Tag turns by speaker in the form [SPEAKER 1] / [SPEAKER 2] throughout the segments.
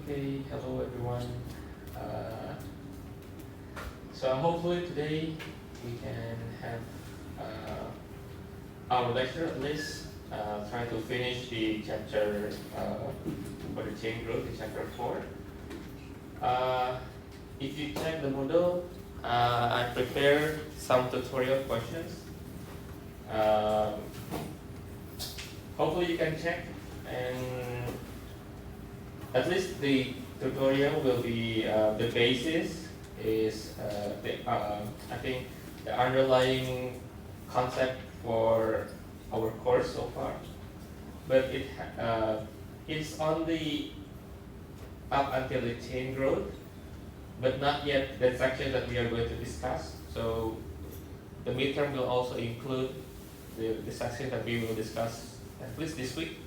[SPEAKER 1] Okay, hello everyone. Uh, so hopefully today we can have our lecture at least try to finish the chapter for the chain growth in chapter 4. If you check the Moodle, I prepared some tutorial questions. Hopefully you can check, and at least the tutorial will be the basis is I think the underlying concept for our course so far, but it's only up until the chain growth, but not yet the section that we are going to discuss. So the midterm will also include the section that we will discuss at least this week,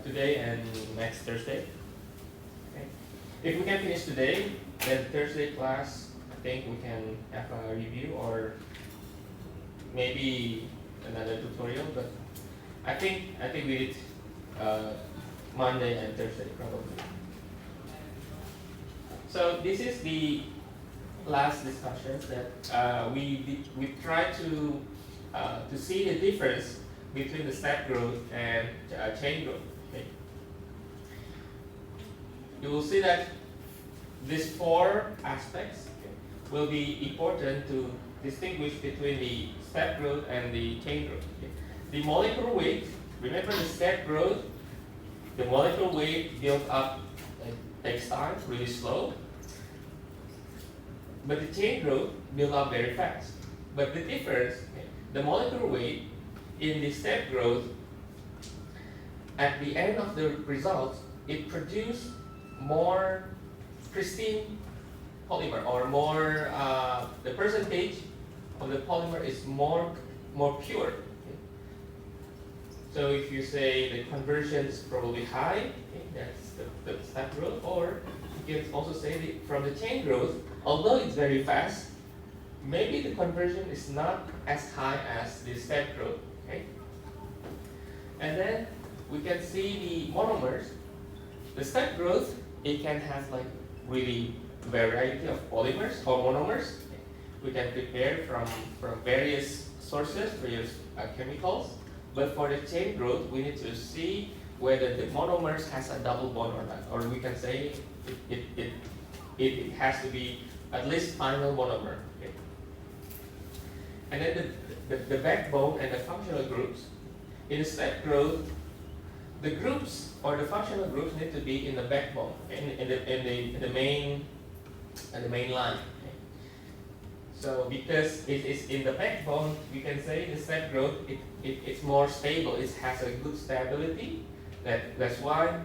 [SPEAKER 1] today and next Thursday. Okay. If we can finish today, then Thursday class, I think we can have a review or maybe another tutorial. But I think we did Monday and Thursday probably. So this is the last discussions that we try to see the difference between the step growth and chain growth. Okay. You will see that these four aspects will be important to distinguish between the step growth and the chain growth. Okay. The molecular weight, remember the step growth, the molecular weight built up takes time, really slow. But the chain growth built up very fast. But the difference, the molecular weight in the step growth, at the end of the results, it produced more pristine polymer, or more, the percentage of the polymer is more pure. Okay. So if you say the conversion is probably high, okay, that's the step growth, or you can also say that from the chain growth, although it's very fast, maybe the conversion is not as high as the step growth. Okay? And then we can see the monomers. The step growth, it can have like really variety of polymers or monomers. We can prepare from various sources, various chemicals. But for the chain growth, we need to see whether the monomers has a double bond or not. Or we can say it has to be at least final monomer. Okay? And then the backbone and the functional groups. In step growth, the groups or the functional groups need to be in the backbone, in the main line. Okay? So because it is in the backbone, we can say the step growth it's more stable. It has a good stability. That's why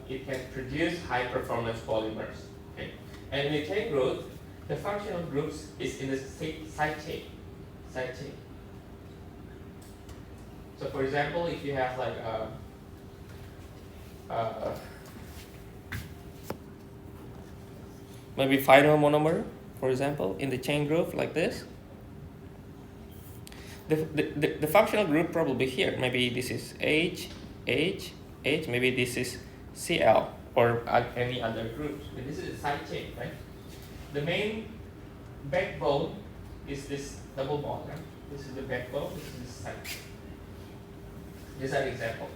[SPEAKER 1] it can produce high performance polymers. Okay? And in the chain growth, the functional groups is in the side chain. So for example, if you have like maybe final monomer, for example, in the chain group like this, the functional group probably here. Maybe this is H, maybe this is Cl, or any other groups. But this is a side chain, right? The main backbone is this double bond, right? This is the backbone, this is the side chain. These are examples.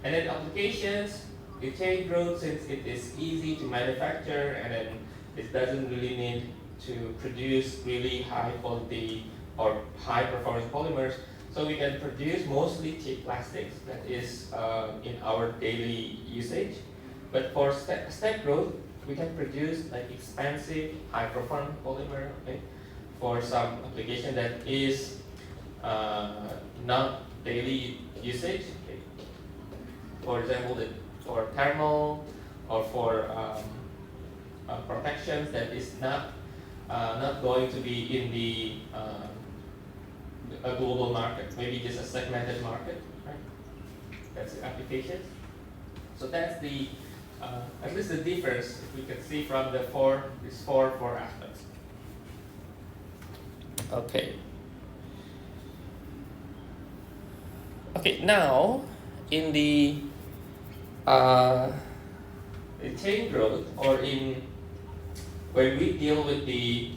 [SPEAKER 1] And then applications, the chain growth, since it is easy to manufacture and then it doesn't really need to produce really high quality or high performance polymers, so we can produce mostly cheap plastics that is in our daily usage. But for step growth, we can produce like expensive high performance polymer, okay, for some application that is not daily usage. Okay. For example, for thermal or for protections that is not going to be in the a global market, maybe just a segmented market, right? That's the application. So that's the at least the difference we can see from these four aspects. Okay. Okay, now in the the chain growth, or in when we deal with the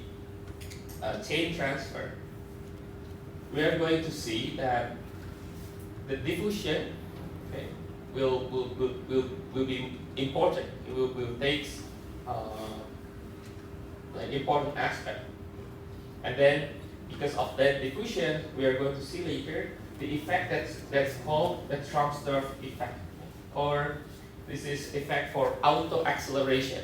[SPEAKER 1] chain transfer, we are going to see that the diffusion, okay, will be important. It will take an important aspect. And then, because of that diffusion, we are going to see later the effect that's called the Tromsdorf effect, or this is effect for auto acceleration.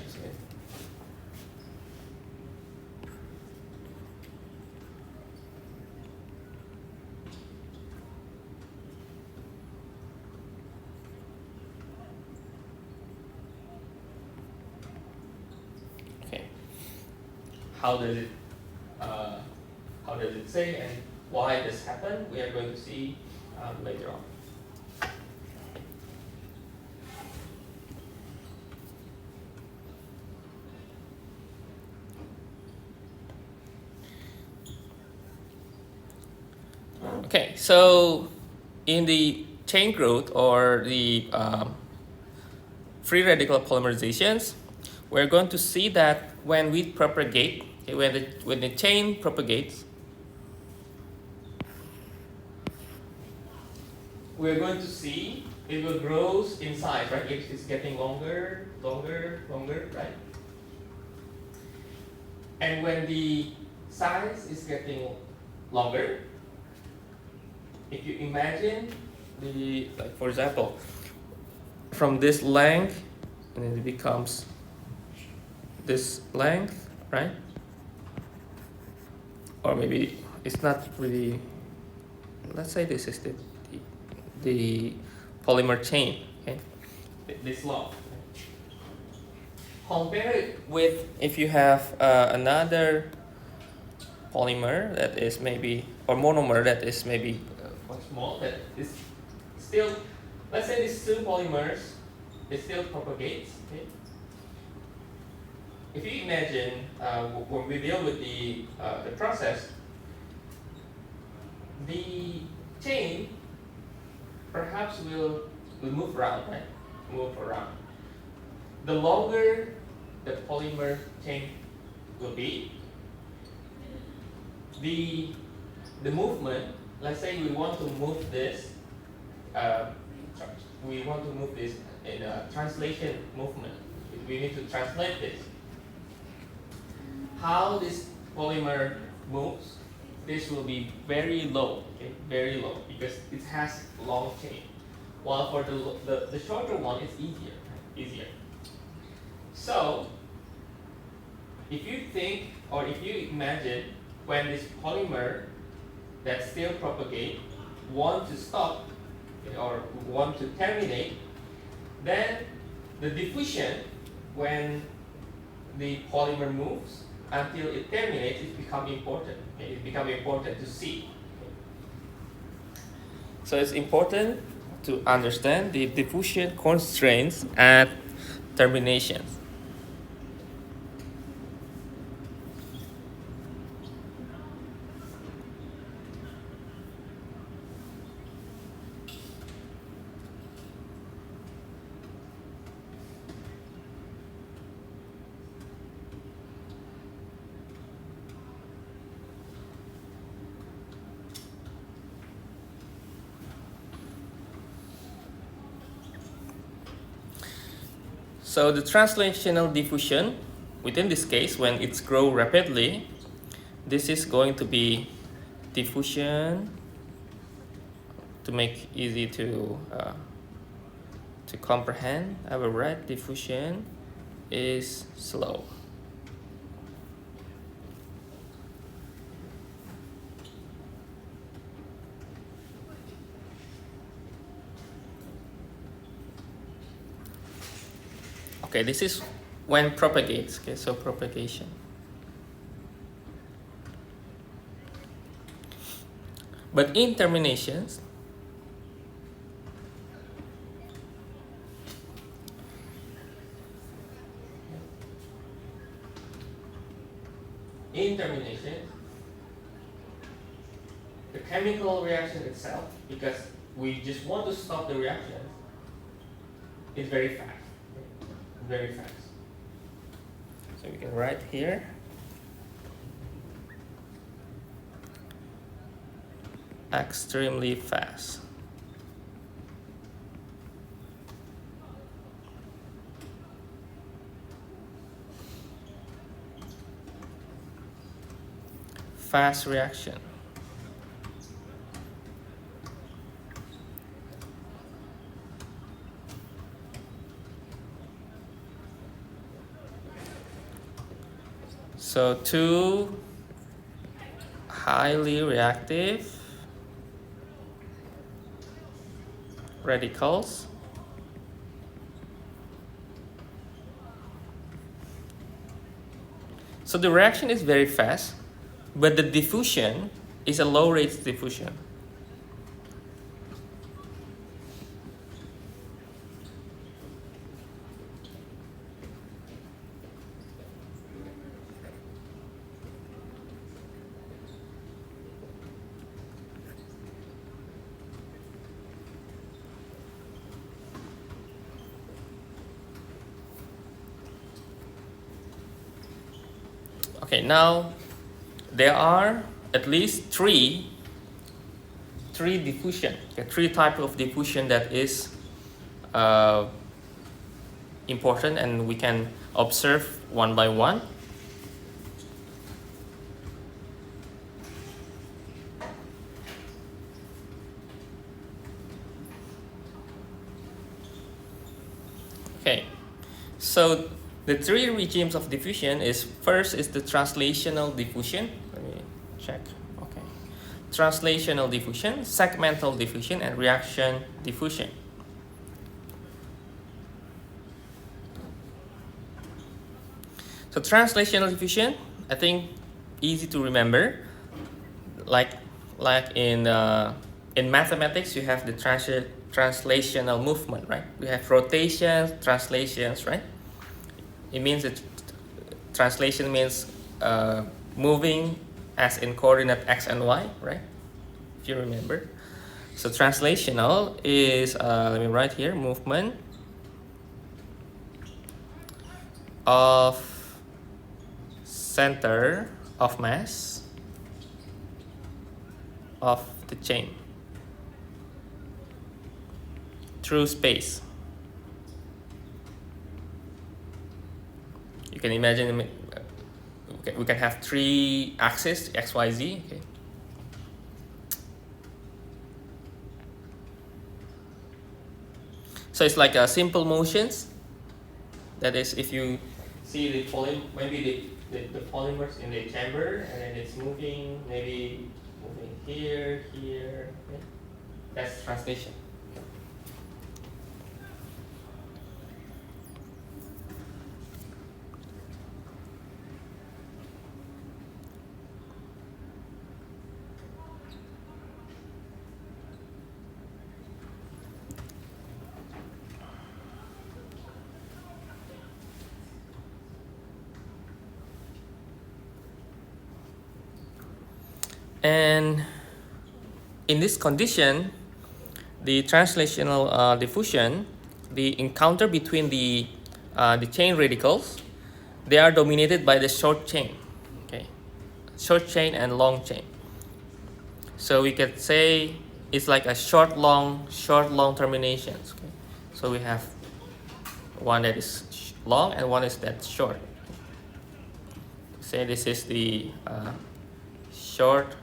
[SPEAKER 1] Okay. How does it say and why this happened? We are going to see later on. Okay, so in the chain growth or the free radical polymerizations, we're going to see that when we propagate, okay, when the chain propagates, we're going to see it will grow in size, right? It's getting longer, right? And when the size is getting longer, if you imagine like for example, from this length, and then it becomes this length, right? Or maybe it's not really, let's say this is the polymer chain, okay? This long. Compare it with if you have another polymer that is maybe, or monomer that is maybe quite small, that is still, let's say these two polymers, it still propagates, okay? If you imagine when we deal with the process, the chain perhaps will move around, right? Move around. The longer the polymer chain will be, the movement. Let's say we want to move this. We want to move this in a translation movement. We need to translate this. How this polymer moves, this will be very low, okay, very low, because it has long chain. While for the shorter one, it's easier, right? Easier. So, if you think, or if you imagine, when this polymer that still propagate want to stop, okay, or want to terminate, then the diffusion, when the polymer moves until it terminates, it becomes important. Okay? It becomes important to see. Okay? So it's important to understand the diffusion constraints at terminations. So the translational diffusion, within this case, when it's grow rapidly, this is going to be diffusion, to make easy to comprehend. I will write diffusion is slow. Okay, this is when propagates. Okay, so propagation. But in terminations, the chemical reaction itself, because we just want to stop the reaction, is very fast. very fast. So we can write here. Extremely fast. Fast reaction. So two highly reactive radicals so the reaction is very fast, but the diffusion is a low rate diffusion. Okay, now there are at least three diffusion, okay, three types of diffusion that is important, and we can observe one by one. Okay, so the three regimes of diffusion is first is the translational diffusion. Let me check. Okay, translational diffusion, segmental diffusion, and reaction diffusion. So translational diffusion, I think easy to remember. Like in mathematics, you have the translational movement, right? We have rotations, translations, right? It means that translation means moving as in coordinate x and y, right? If you remember. So translational is, let me write here, movement of center of mass of the chain through space. You can imagine we can have three axes, x, y, z. Okay. So it's like simple motions. That is, if you see the maybe the polymers in the chamber, and then it's moving, maybe moving here. Okay. That's translation. And in this condition, the translational diffusion, the encounter between the chain radicals, they are dominated by the short chain, okay, short chain and long chain. So we could say it's like a short long terminations. Okay? So we have one that is long and one is that short. Say this is the short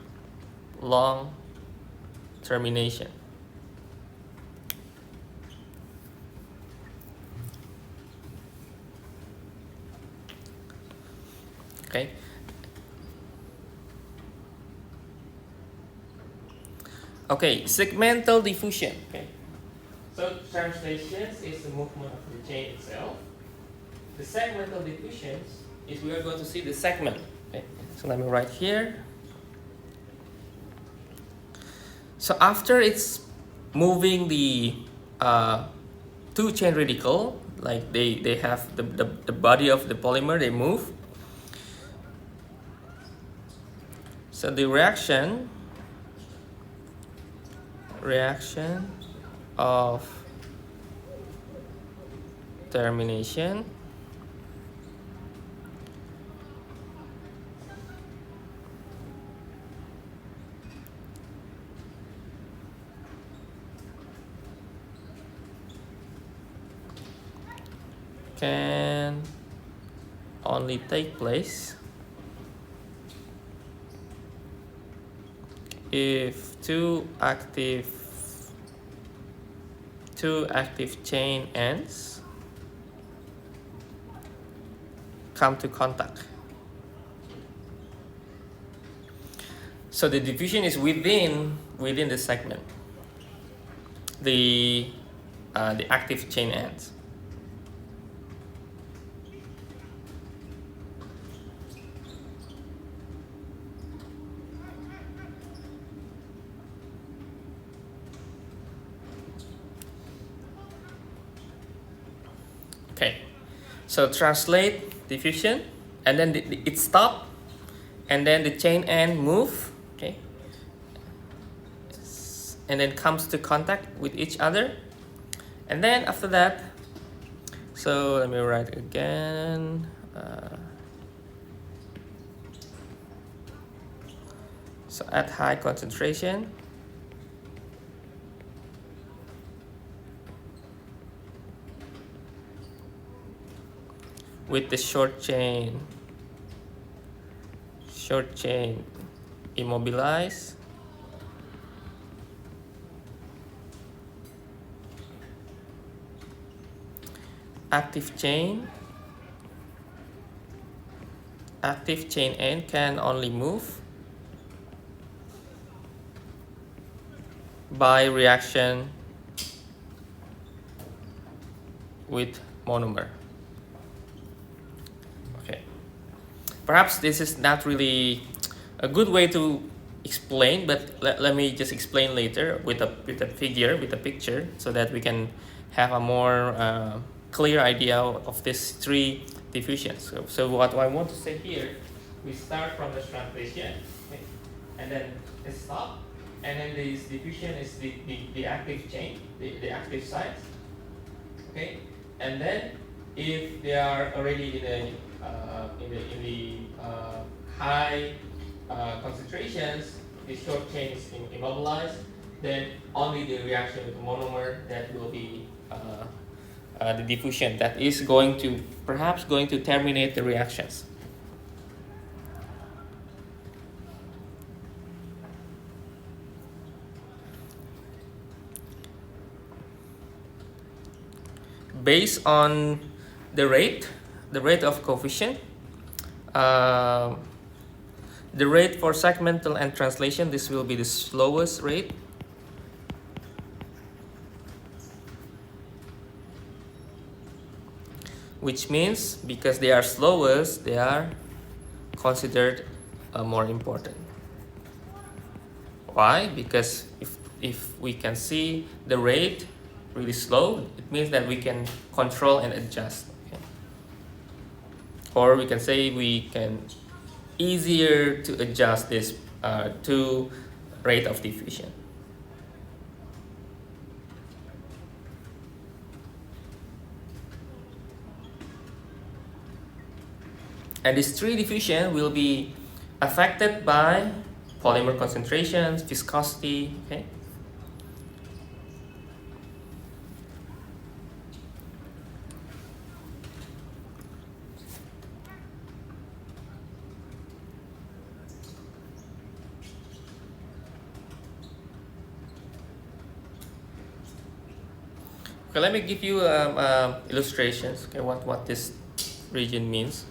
[SPEAKER 1] long termination. Okay. Okay, segmental diffusion. Okay. So translations is the movement of the chain itself. The segmental diffusions is we are going to see the segment. Okay. So let me write here. So after it's moving the two chain radical, like they have the body of the polymer, they move. So the reaction of termination
[SPEAKER 2] can only take place if two active chain ends come to contact. So the diffusion is within the segment, the active chain ends. Okay, so translate diffusion, and then it stops, and then the chain end move, okay, and then comes to contact with each other, and then after that, so let me write again. So at high concentration, with the short chain immobilized, active chain end can only move by reaction with monomer. Okay, perhaps this is not really a good way to explain, but let me just explain later with a picture, so that we can have a more clear idea of these three diffusions. So what I want to say here, we start from the translation, okay, and then stop, and then this diffusion is the active chain, the active sites, okay, and then if they are already in the high concentrations, the short chain is immobilized, then only the reaction with the monomer that will be the diffusion that is perhaps going to terminate the reactions. Based on the rate of coefficient, the rate for segmental and translation, this will be the slowest rate. Which means because they are slowest, they are considered more important. Why? Because if we can see the rate really slow, it means that we can control and adjust. Okay? Or we can say we can easier to adjust this to rate of diffusion. And these three diffusion will be affected by polymer concentrations, viscosity, okay? Okay, let me give you illustrations. Okay, what this region means.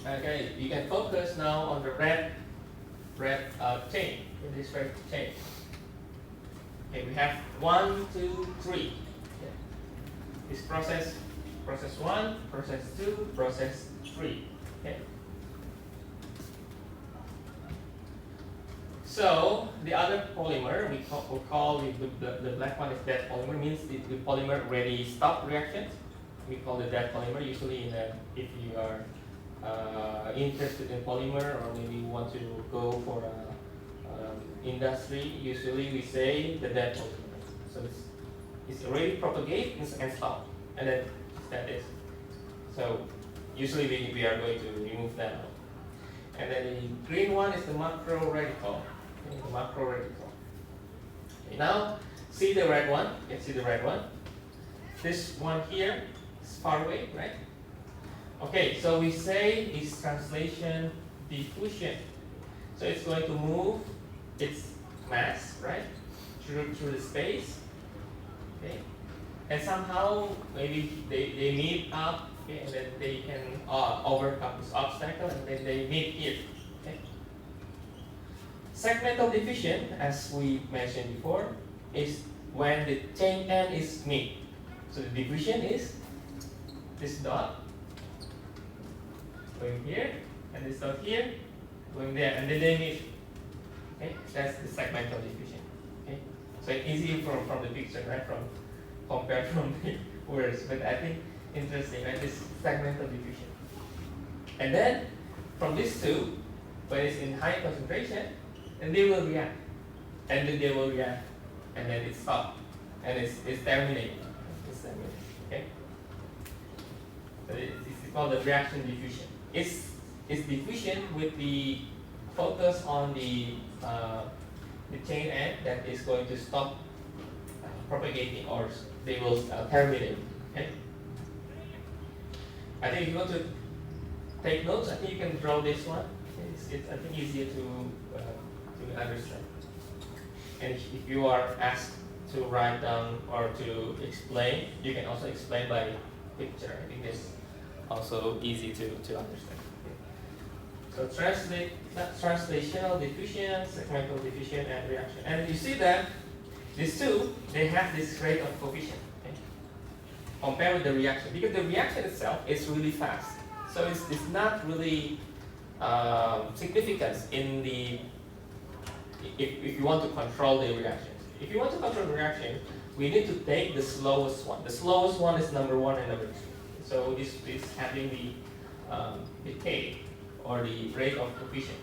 [SPEAKER 2] Okay, you can focus now on the red chain, in this red chain. Okay, we have 1, 2, 3. Okay. This process 1, process 2, process 3. Okay. So the other polymer we call the black one is dead polymer, means the polymer already stopped reactions. We call it dead polymer. Usually, if you are interested in polymer, or maybe you want to go for industry, usually we say the dead polymer. So it's already propagate and stop, and then that is. So usually we are going to remove that out. And then the green one is the macro radical. Okay, the macro radical. Okay, now,
[SPEAKER 1] see the red one? You can see the red one. This one here is far away, right? Okay, so we say is translation diffusion. So it's going to move its mass, right, through the space. Okay, and somehow maybe they meet up, okay, and then they can overcome this obstacle, and then they meet here. Okay. Segmental diffusion, as we mentioned before, is when the chain end is meet. So the diffusion is this dot going here, and this dot here going there, and then they meet. Okay, that's the segmental diffusion. Okay, so it's easy from the picture, right? Compared from the words, but I think interesting, right? This segmental diffusion, and then from these two, when it's in high concentration, and they will react, and then they will react, and then it stops, and it's terminated. It's terminated. Okay, so it's called the reaction diffusion. It's diffusion with the focus on the chain end that is going to stop propagating, or they will terminate. Okay. I think if you want to take notes, I think you can draw this one. It's I think easier to understand. And if you are asked to write down or to explain, you can also explain by picture. I think that's also easy to understand. So translational diffusion, segmental diffusion, and reaction. And you see that these two, they have this rate of coefficient. Okay? Compared with the reaction, because the reaction itself is really fast. So it's not really significant in the if you want to control the reactions. If you want to control the reaction, we need to take the slowest one. The slowest one is number 1 and number 2. So this is having the K, or the rate of coefficient.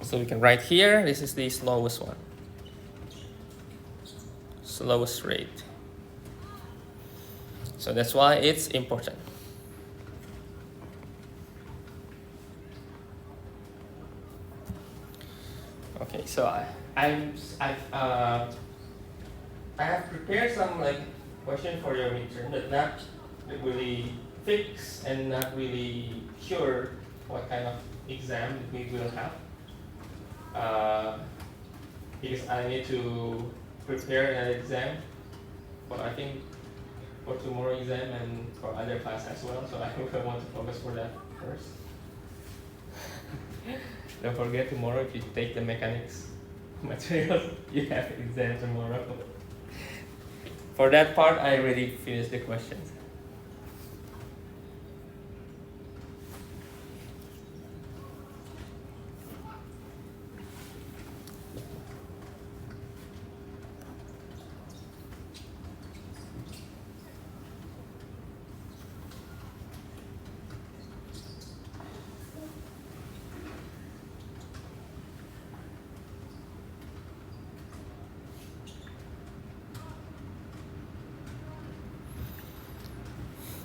[SPEAKER 2] So we can write here, this is the slowest one. Slowest rate. So that's why it's important. Okay, so I have prepared some question for your midterm, but not really fixed and not really sure what kind of exam we will have. Because I need to prepare an exam for for tomorrow exam and for other class as well. So I want to focus for that first. Don't forget tomorrow if you take the mechanics material, you have exam tomorrow. For that part, I already finished the questions.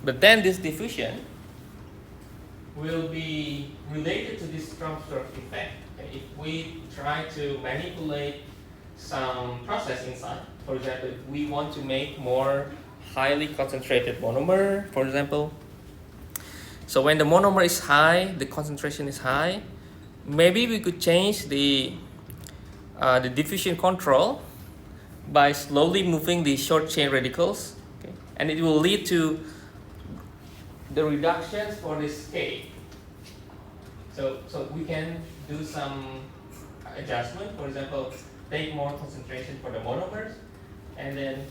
[SPEAKER 2] But then this diffusion
[SPEAKER 1] will be related to this Tromsdorf effect. Okay? If we try to manipulate some process inside,
[SPEAKER 2] for example, if we want to make more highly concentrated monomer, for example. So when the monomer is high, the concentration is high, maybe we could change the diffusion control by slowly moving the short chain radicals, okay? And it will lead to
[SPEAKER 1] the reductions for this K. So we can do some adjustment. For example, take more concentration for the monomers, and then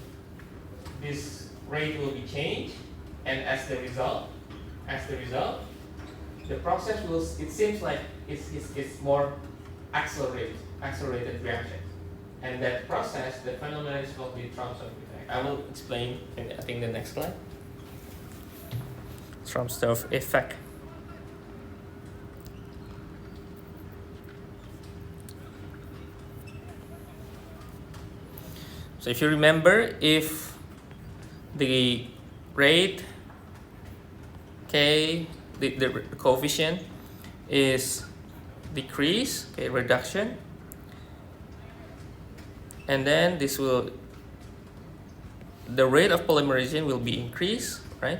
[SPEAKER 1] this rate will be changed. And as the result, the process will. It seems like it's more accelerated reaction. And that process, the phenomenon is called the Tromsdorf effect. I will explain in I think the next slide.
[SPEAKER 2] Tromsdorf effect. So if you remember, if the rate K, the coefficient is decrease, okay, reduction, and then this will, the rate of polymerization will be increased, right?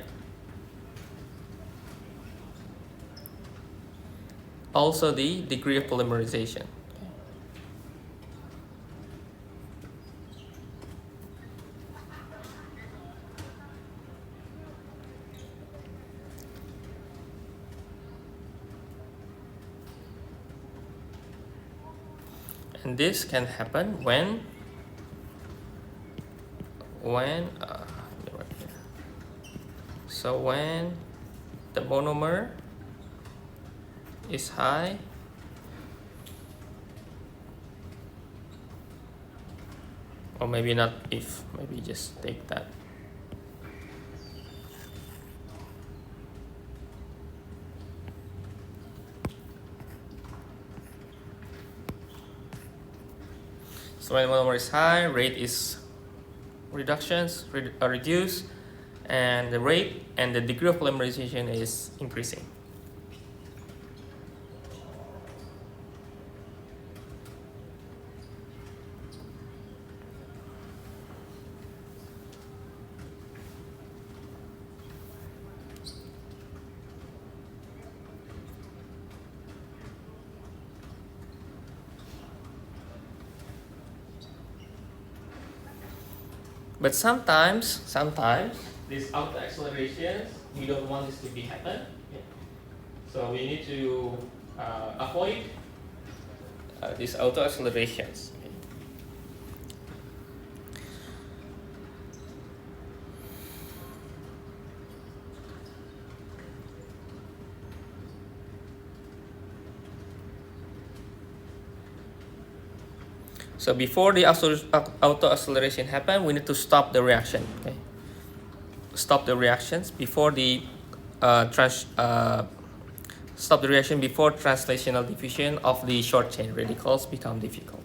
[SPEAKER 2] Also the degree of polymerization. And this can happen when so when the monomer is high, or maybe not if, maybe just take that. So when monomer is high, rate is reduced, and the rate and the degree of polymerization is increasing. But sometimes
[SPEAKER 1] these auto accelerations, we don't want this to be happen. Okay. So we need to avoid
[SPEAKER 2] these auto accelerations. So before the auto acceleration happen, we need to stop the reaction. Okay, stop the reactions before the stop the reaction before translational diffusion of the short chain radicals become difficult.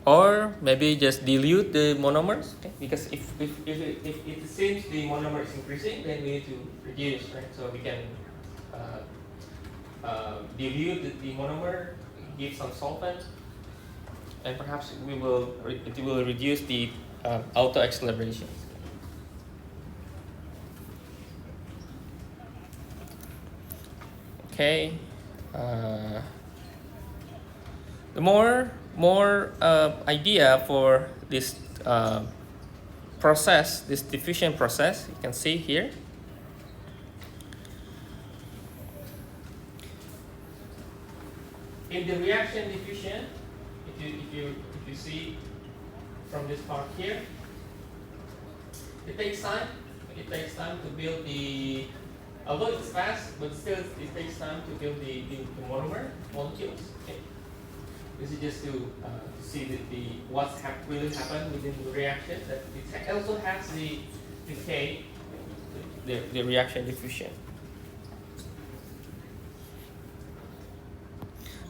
[SPEAKER 2] Or maybe just dilute the monomers, okay? Because if
[SPEAKER 1] it seems the monomer is increasing, then we need to reduce, right? So we can dilute the monomer, give some solvent, and perhaps it will reduce the auto acceleration. Okay, the more idea for this process, this diffusion process, you can see here. In the reaction diffusion, if you see from this part here, it takes time. It takes time to build the, although it's fast, but still it takes time to build the monomer molecules. Okay. This is just to see what's really happened within the reaction. That it also has the decay,
[SPEAKER 2] the reaction diffusion.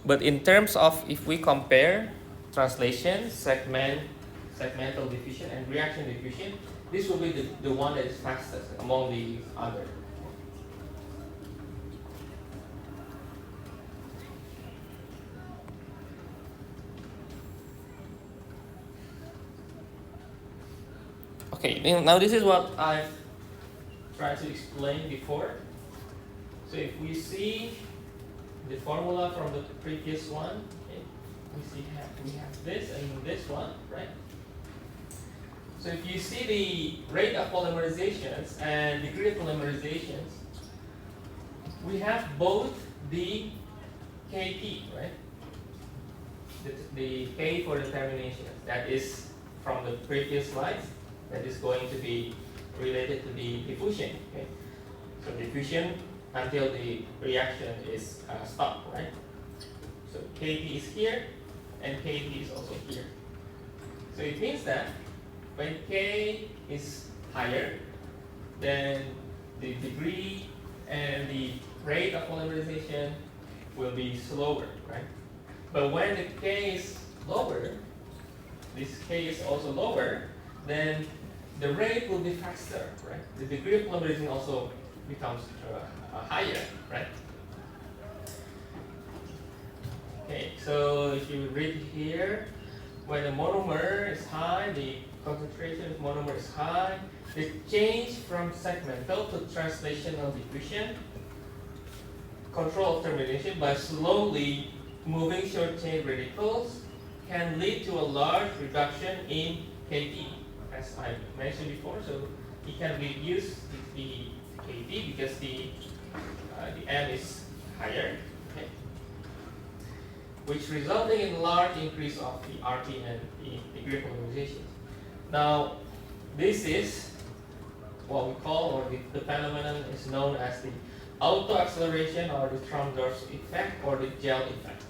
[SPEAKER 2] But in terms of, if we compare translation, segmental diffusion, and reaction diffusion, this will be the one that is fastest among the other. Okay, now this is what I've tried to explain before. So if we see the formula from the previous one, okay, we have this and this one, right? So if you see the rate of polymerizations and degree of polymerizations, we have both the KT, right? The K for the terminations, that is from the previous slides, that is going to be related to the diffusion. Okay? So diffusion until the reaction is stopped, right? So KT is here, and KT is also here. So it means that when K is higher, then the degree and the rate of polymerization will be slower, right? But when the K is lower, this K is also lower, then the rate will be faster, right? The degree of polymerization also
[SPEAKER 1] becomes higher, right? Okay, so if you read here, when the monomer is high, the concentration of monomer is high, the change from segmental to translational diffusion, control of termination by slowly moving short chain radicals can lead to a large reduction in Kd, as I mentioned before. So it can reduce the Kd because the M is higher, okay, which resulting in large increase of the RT and the degree of polymerization. Now, this is what we call, or the phenomenon is known as the auto-acceleration or the Tromsdorf effect or the gel effect.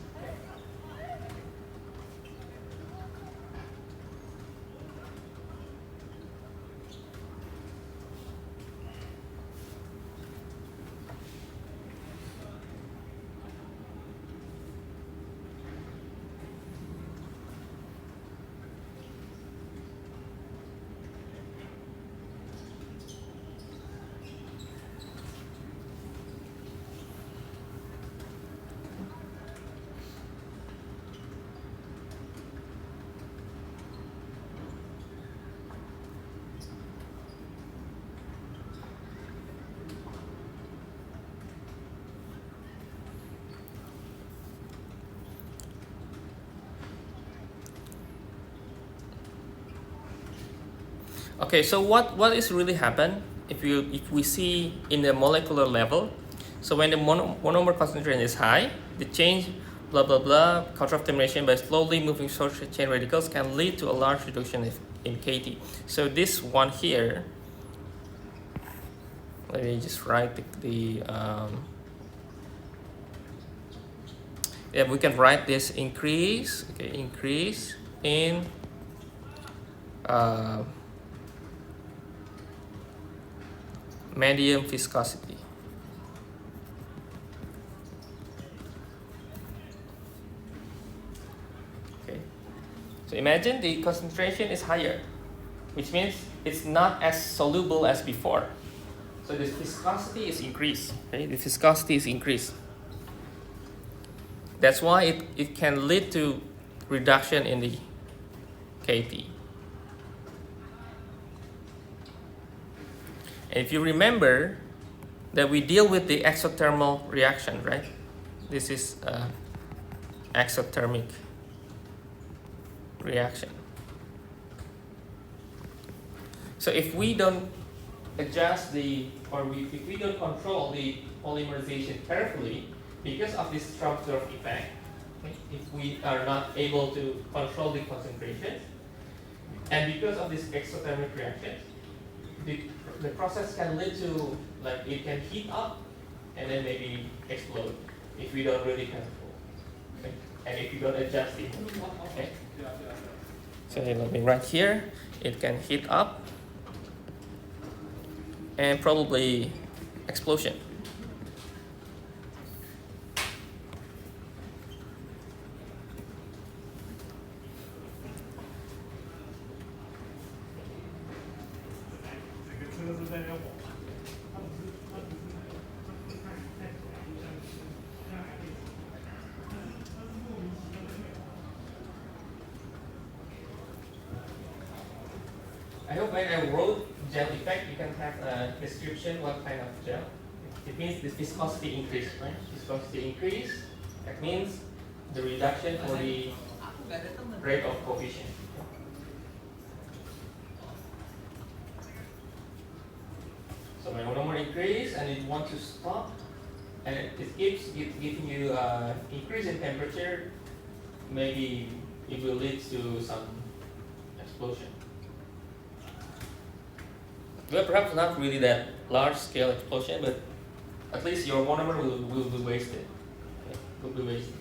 [SPEAKER 1] Okay, so what is really happen if we see in the molecular level? So when the monomer concentration is high, the change blah blah blah control of termination by slowly moving short chain radicals can lead to a large reduction in Kd. So this one here, let me just write yeah, we can write this increase, okay, increase in medium viscosity. Okay, so imagine the concentration is higher, which means it's not as soluble as before. So this viscosity is increased. Okay, the viscosity is increased. That's why it can lead to reduction in the Kp. And if you remember that we deal with the exothermal reaction, right? This is exothermic reaction. So if we don't adjust if we don't control the polymerization carefully, because of this Tromsdorf effect, okay, if we are not able to control the concentration, and because of this exothermic reaction, the process can lead to, like, it can heat up and then maybe explode if we don't really control, okay? And if you don't adjust it, okay? So let me write here, it can heat up and probably explosion. I hope when I wrote gel effect, you can have a description what kind of gel. It means this viscosity increase, right? Viscosity increase, that means the reduction for the rate of coefficient. So my monomer increase and it wants to stop, and it keeps giving you increase in temperature, maybe it will lead to some explosion. Well, perhaps not really that large scale explosion, but at least your monomer will be wasted. Okay? Will be wasted.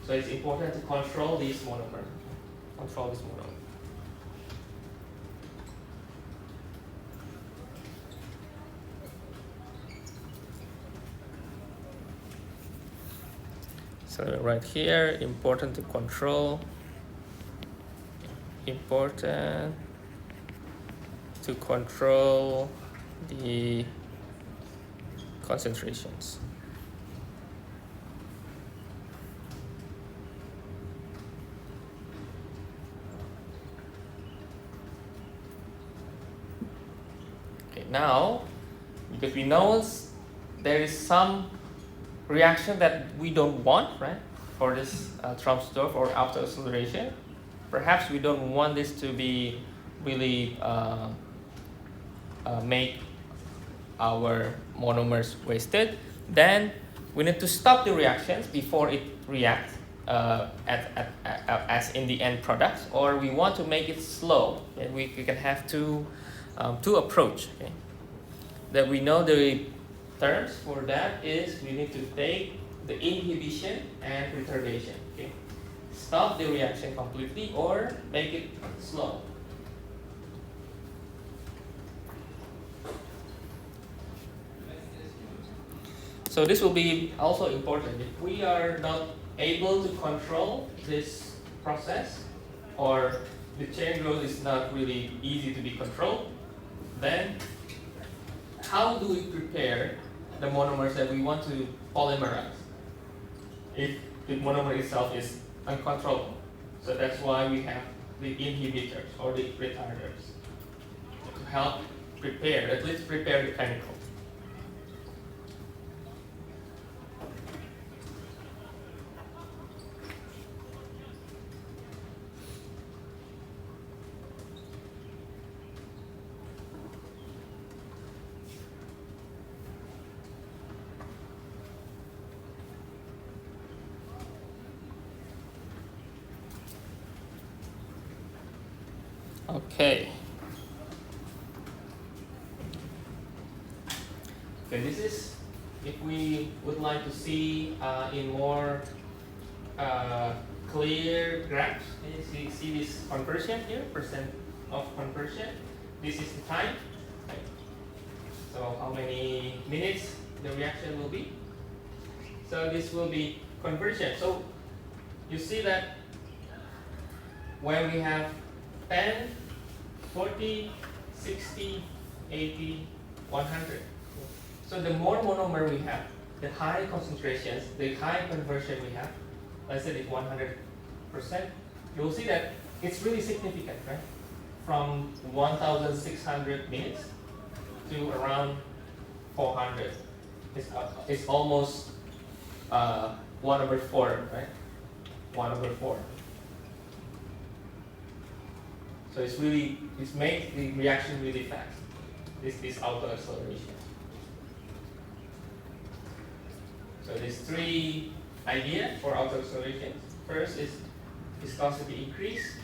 [SPEAKER 1] So it's important to control this monomer. Control this monomer. So right here, important to control. Important to control the
[SPEAKER 2] concentrations. Okay, now, because we know there is some reaction that we don't want, right, for this Trumpsdorf or auto acceleration. Perhaps we don't want this to be really make our monomers wasted. Then we need to stop the reactions before it reacts as in the end products, or we want to make it slow. And we can have two approach. Okay? That we know the terms for that is we need to take the inhibition and retardation. Okay? Stop the reaction completely or make it slow. So this will be also important. If we are not able to control this process, or the chain growth is not really easy to be controlled, then how do we prepare the monomers that we want to polymerize if the monomer itself is uncontrollable? So that's why we have the inhibitors or the retarders to help prepare, at least prepare the chemical. Okay. Okay, this is if we would like to see in more clear graphs. You see this conversion here, percent of conversion. This is the time. Okay. So how many minutes the reaction will be. So this will be conversion. So you see that when we have 10, 40, 60, 80, 100. So the more monomer we have, the high concentrations, the high conversion we have, let's say it's 100%, you will see that it's really significant, right? From 1,600 minutes to around 400. It's almost 1/4, right? 1/4. So it makes the reaction really fast. This auto acceleration. So there's three ideas for auto acceleration. First is viscosity increase,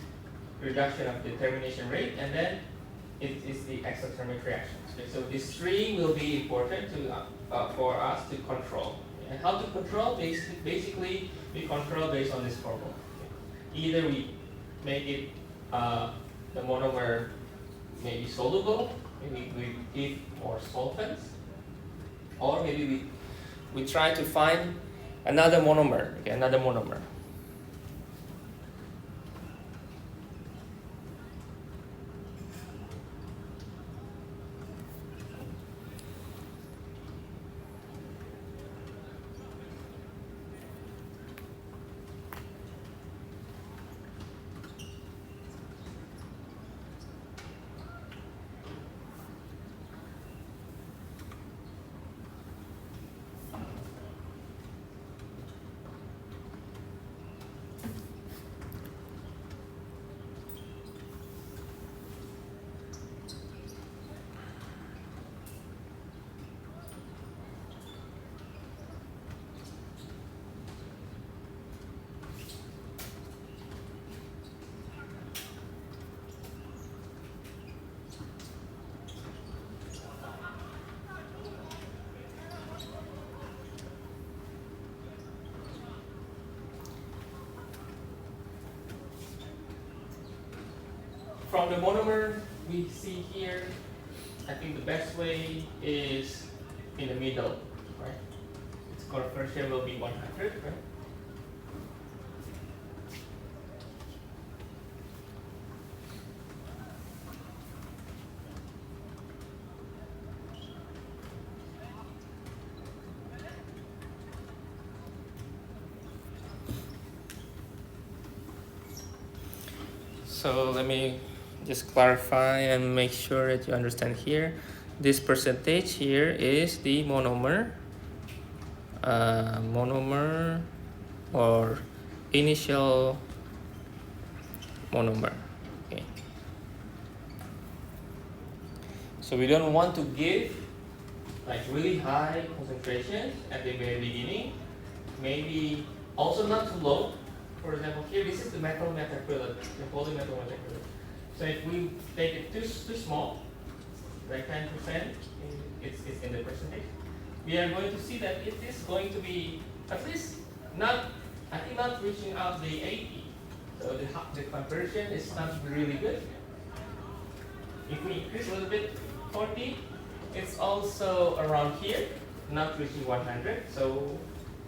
[SPEAKER 2] reduction of the termination rate, and then it is the exothermic reactions. Okay, so these three will be important for us to control. And how to control? Basically, we control based on this formula. Okay. Either we make it the monomer may be soluble, maybe we give more solvents, or maybe we try to find another monomer, okay, another monomer. From the monomer we see here, I think the best way is in the middle, right? Its conversion will be 100, right? So let me just clarify and make sure that you understand here. This percentage here is the monomer, monomer or initial monomer. Okay. So we don't want to give like really high concentrations at the very beginning. Maybe also not too low. For example, here this is the metal methacrylate, the polymetal methacrylate. So if we take it too small, like 10%, it's in the percentage, we are going to see that it is going to be at least not, I think not reaching out the 80. So the conversion is not really good. If we increase a little bit, 40, it's also around here, not reaching 100, so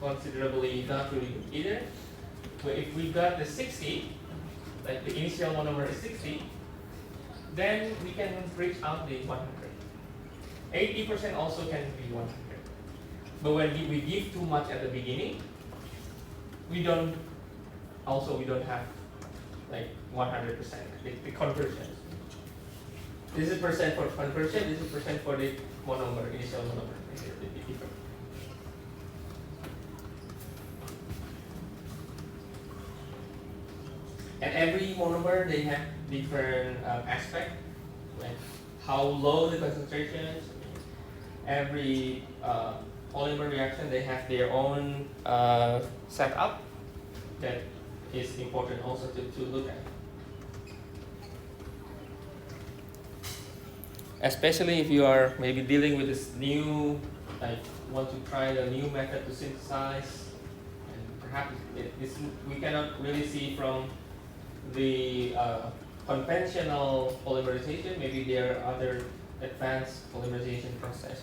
[SPEAKER 2] considerably not really good either. But if we got the 60, like the initial monomer is 60, then we can reach out the 100. 80% also can be 100. But when we give too much at the beginning, we don't have like 100%, the conversion. This is percent for conversion, this is percent for the monomer, initial monomer. And every monomer, they have different aspect, like how low the concentrations. Every polymer reaction, they have their own setup that is important also to look at. Especially if you are maybe dealing with this new, like want to try a new method to synthesize, and perhaps we cannot really see from the conventional polymerization. Maybe there are other advanced polymerization process,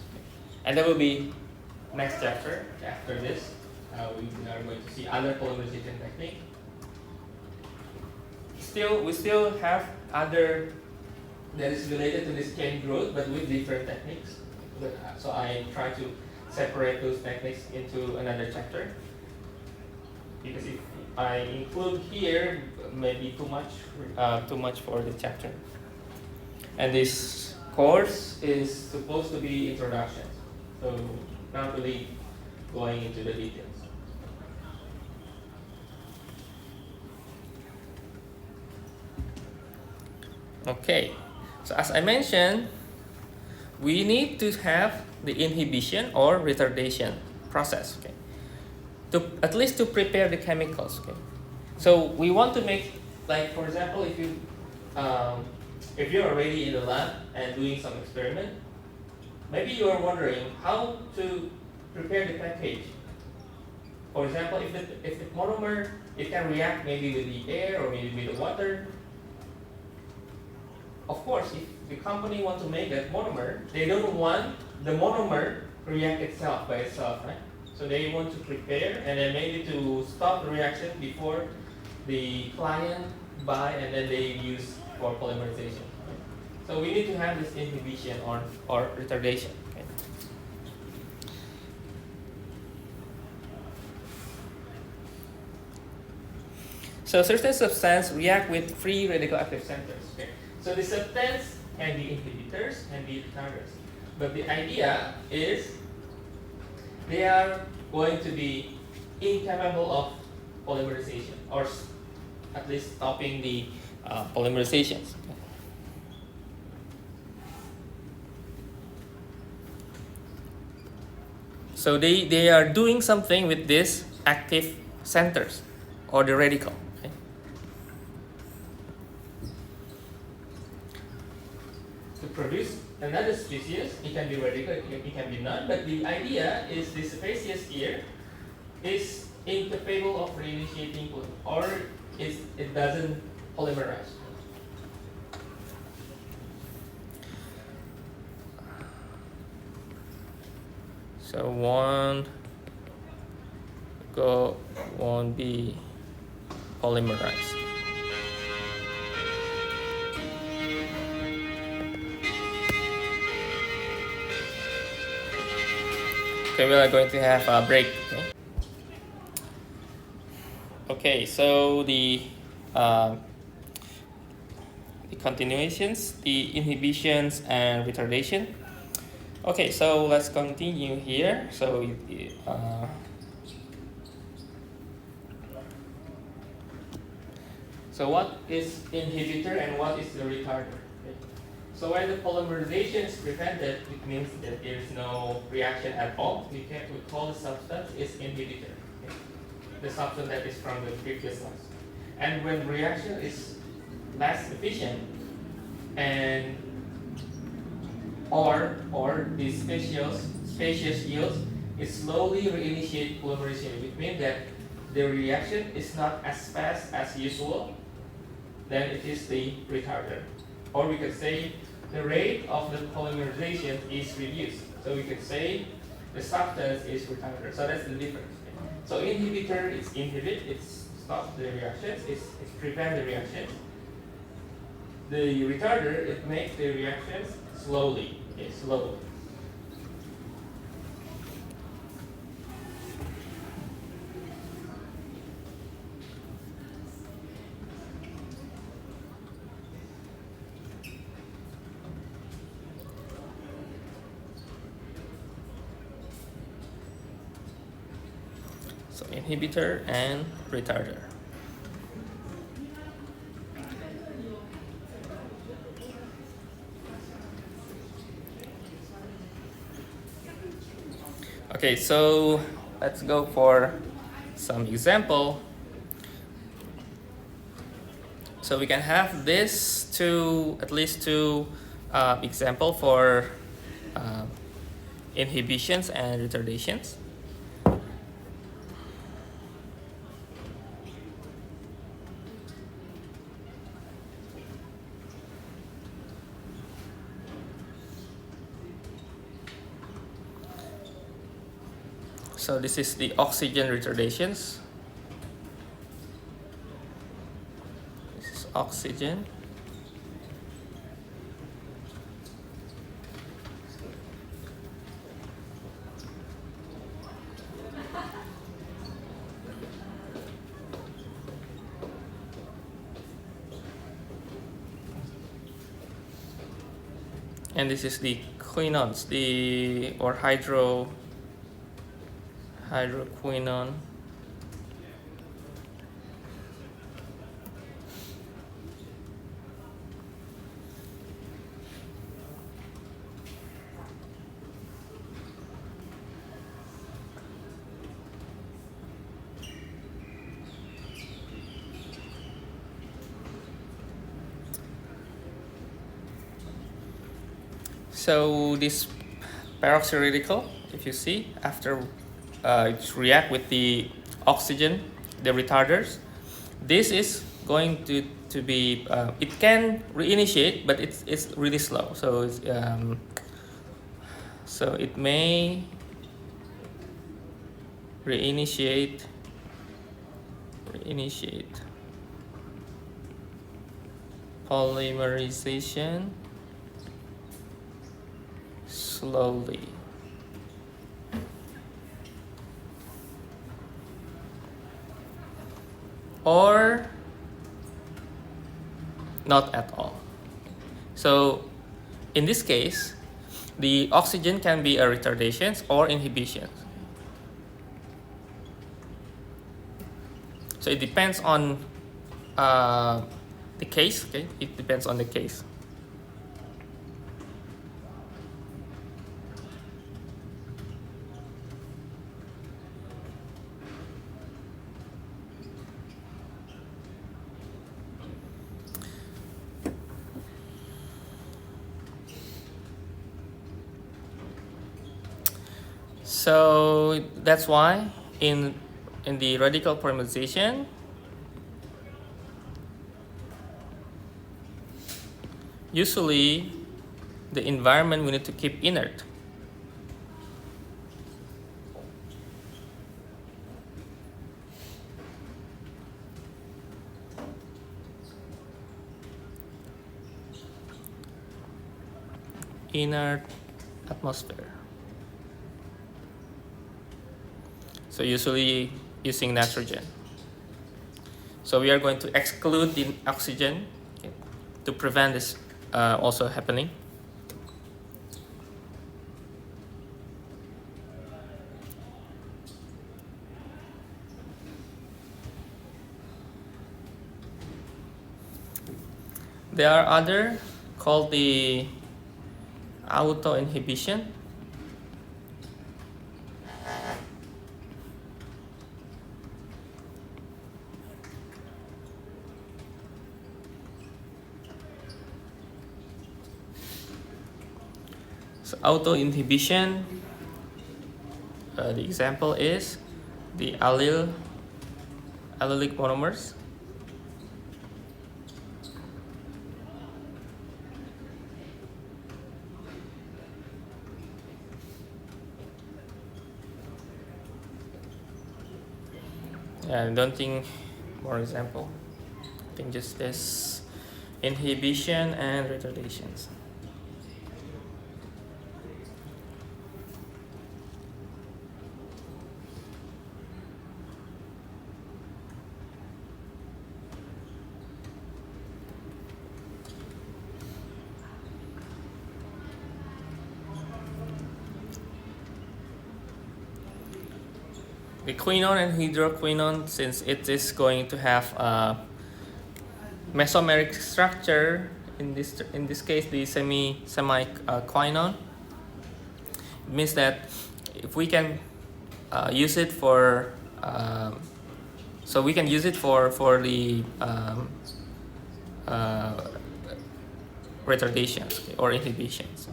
[SPEAKER 2] and that will be next chapter. After this, we are going to see other polymerization technique. We still have other that is related to this chain growth, but with different techniques. So I try to separate those techniques into another chapter, because if I include here, maybe too much for the chapter. And this course is supposed to be introduction, so not really going into the details. Okay, so as I mentioned, we need to have the inhibition or retardation process, okay, at least to prepare the chemicals, okay. So we want to make, like for example, if you're already in the lab and doing some experiment, maybe you are wondering how to prepare the package. For example, if the monomer, it can react maybe with the air or maybe with the water. Of course, if the company wants to make that monomer, they don't want the monomer react itself by itself, right? So they want to prepare and then maybe to stop the reaction before the client buy and then they use for polymerization. Right? So we need to have this inhibition or retardation. Okay? So certain substances react with free radical active centers. Okay? So the substance can be inhibitors and be retarders. But the idea is they are going to be incapable of polymerization, or at least stopping the polymerizations. So they are doing something with these active centers or the radical. Okay? To produce another species, it can be radical, it can be none, but the idea is this species here is incapable of reinitiating or it doesn't polymerize. So won't be polymerized. Okay, we are going to have a break. Okay, so the the continuations, the inhibitions, and retardation. Okay, so let's continue here. So so what is inhibitor and what is the retarder? Okay. So when the polymerization is prevented, it means that there is no reaction at all. We call the substance is inhibitor. Okay. The substance that is from the previous slide. And when reaction is less efficient and or the spacious yields, it slowly reinitiate polymerization, which means that the reaction is not as fast as usual, then it is the retarder. Or we could say the rate of the polymerization is reduced. So we could say the substance is retarder. So that's the difference. So inhibitor is inhibit, it stops the reactions, it prevents the reactions. The retarder, it makes the reactions slowly, okay, slowly. So inhibitor and retarder. Okay, so let's go for some example. So we can have this at least two example for inhibitions and retardations. So this is the oxygen retardations. This is oxygen. And this is the quinones, or hydroquinone. So this peroxy radical, if you see, after it react with the oxygen, the retarders, this is going to be, it can reinitiate, but it's really slow. So so it may reinitiate polymerization slowly. Or not at all. So in this case, the oxygen can be a retardation or inhibition. So it depends on the case. Okay, it depends on the case. So that's why in the radical polymerization, usually the environment we need to keep inert. Inert atmosphere. So usually using nitrogen. So we are going to exclude the oxygen. Okay. to prevent this also happening. There are other called the auto inhibition. So auto inhibition, the example is the allylic monomers. And don't think more example. I think just this inhibition and retardations. The quinone and hydroquinone, since it is going to have a mesomeric structure, in this case the semi-quinone, it means that if we can use it for so we can use it for the retardations or inhibitions.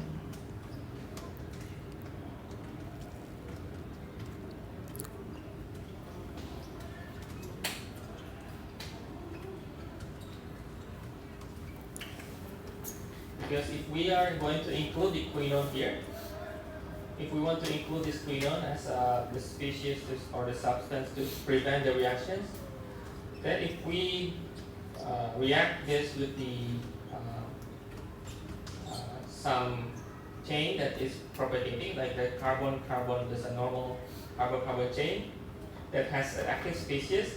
[SPEAKER 1] Because if we are going to include the quinone here, if we want to include this quinone as the species or the substance to prevent the reactions, then if we react this with the some chain that is propagating, like the carbon-carbon, there's a normal carbon-carbon chain that has an active species.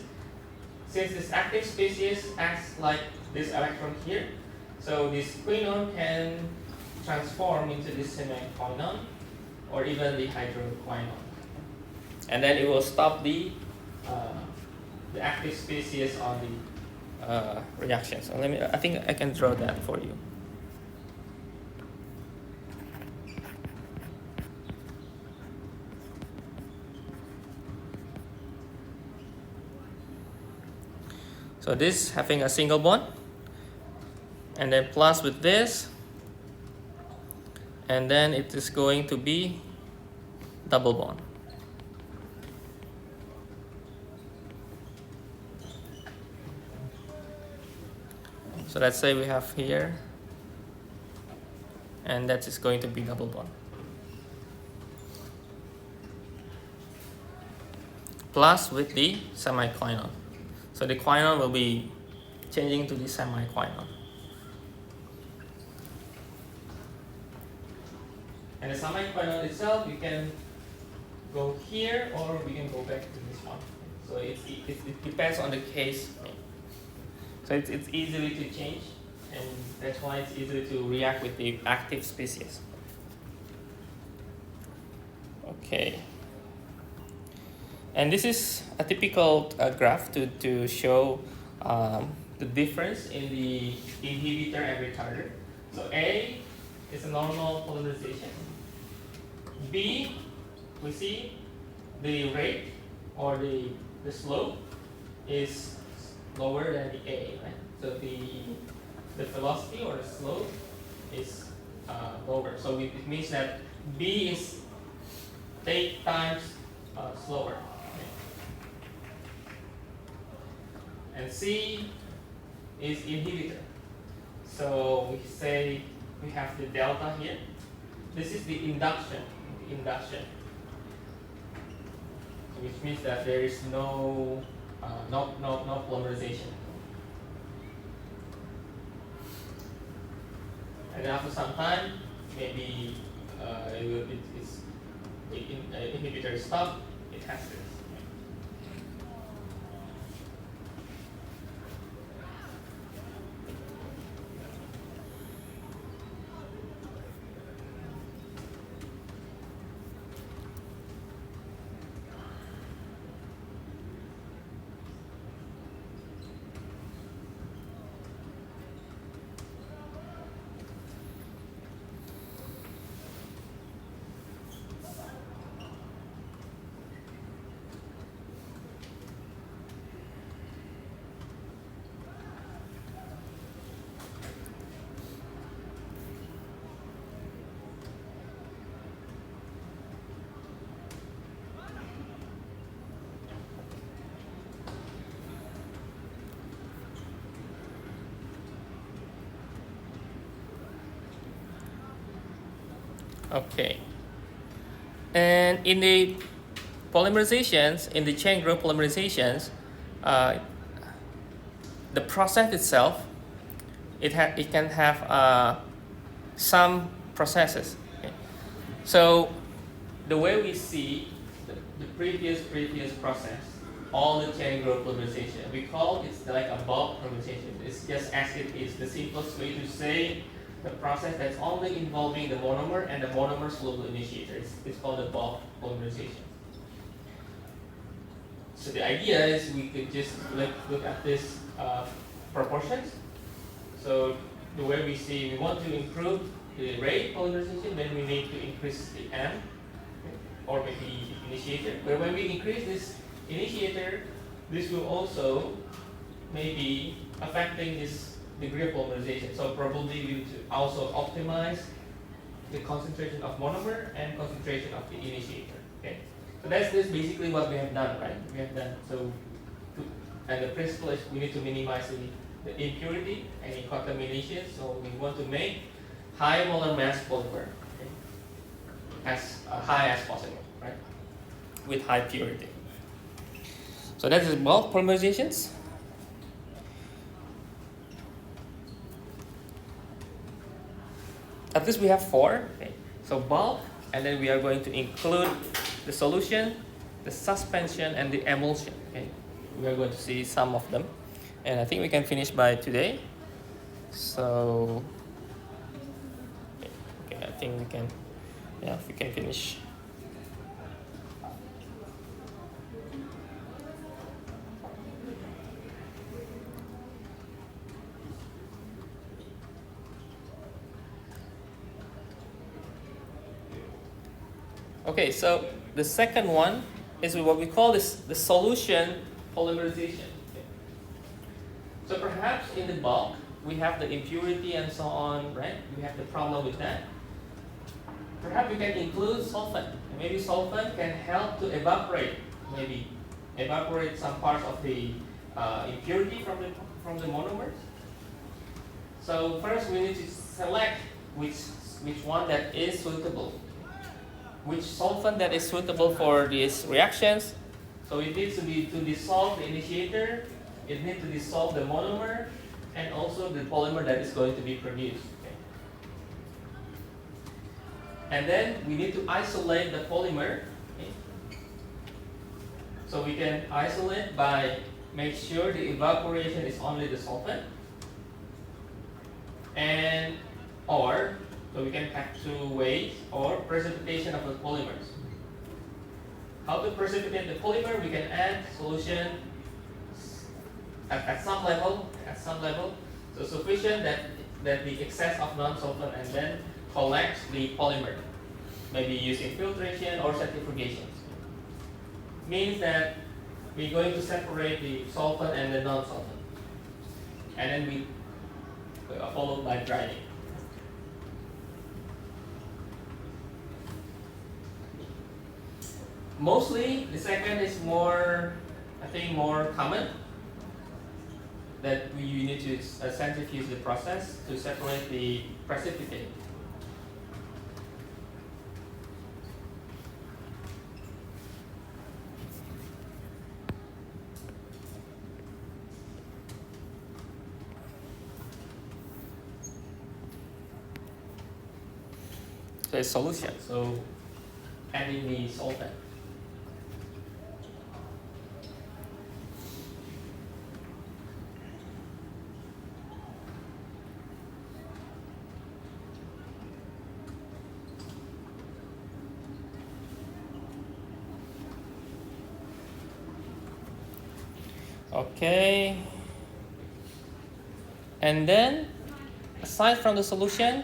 [SPEAKER 1] Since this active species acts like this electron here, so this quinone can transform into this semi-quinone or even the hydroquinone, and then it will stop the active species on the
[SPEAKER 2] reaction. So I think I can draw that for you. So this having a single bond, and then plus with this, and then it is going to be double bond. So let's say we have here, and that is going to be double bond. Plus with the semi-quinone. So the quinone will be changing to the semi-quinone.
[SPEAKER 1] And the semi-quinone itself, you can go here or we can go back to this one. So it depends on the case. So it's easily to change, and that's why it's easy to react with the active species.
[SPEAKER 2] Okay. And this is a typical graph to show
[SPEAKER 1] the difference in the inhibitor and retarder. So A is a normal polymerization. B, we see the rate or the slope is lower than the A, right? So the velocity or the slope is lower. So it means that B is 8 times slower. And C is inhibitor. So we say we have the delta here. This is the induction, which means that there is no polymerization. And after some time, maybe inhibitor stop. It has this.
[SPEAKER 2] Okay. And in the polymerizations, in the chain group polymerizations, uh, the process itself, it can have some processes. Okay. So the way we see the previous process, all the chain group polymerization, we call it like a bulk polymerization. It's just as it is the simplest way to say the process that's only involving the monomer and the monomer soluble initiator. It's called the bulk polymerization. So the idea is we could just look at this proportions. So the way we see we want to improve the rate polymerization, then we need to increase the M, or maybe initiator. But when we increase this initiator, this will also maybe affecting this degree of polymerization. So probably we need to also optimize the concentration of monomer and concentration of the initiator. Okay. So that's basically what we have done, right? We have done and the principle is we need to minimize the impurity, any contamination. So we want to make high molar mass polymer, okay, as high as possible, right? With high purity. So that is bulk polymerizations. At least we have 4. Okay. So bulk, and then we are going to include the solution, the suspension, and the emulsion. Okay. We are going to see some of them, and I think we can finish by today. So, okay, I think we can, yeah, we can finish. Okay, so the second one is what we call this the solution polymerization. Okay. So perhaps in the bulk we have the impurity and so on, right? We have the problem with that. Perhaps we can include solvent. Maybe solvent can help to evaporate some parts of the impurity from the monomers. So first we need to select which one that is suitable. Which solvent that is suitable for these reactions. So it needs to dissolve the initiator, it needs to dissolve the monomer, and also the polymer that is going to be produced. Okay. And then we need to isolate the polymer. Okay. So we can isolate by make sure the evaporation is only the solvent, so we can have 2 ways, or precipitation of the polymers. How to precipitate the polymer? We can add solution at some level, so sufficient that the excess of non-solvent, and then collect the polymer, maybe using filtration or centrifugation. Means that we're going to separate the solvent and the non-solvent, and then we followed by drying. Mostly, the second is more common, that you need to centrifuge the process to separate the precipitate. So it's solution, so adding the solvent. Okay, and then aside from the solution,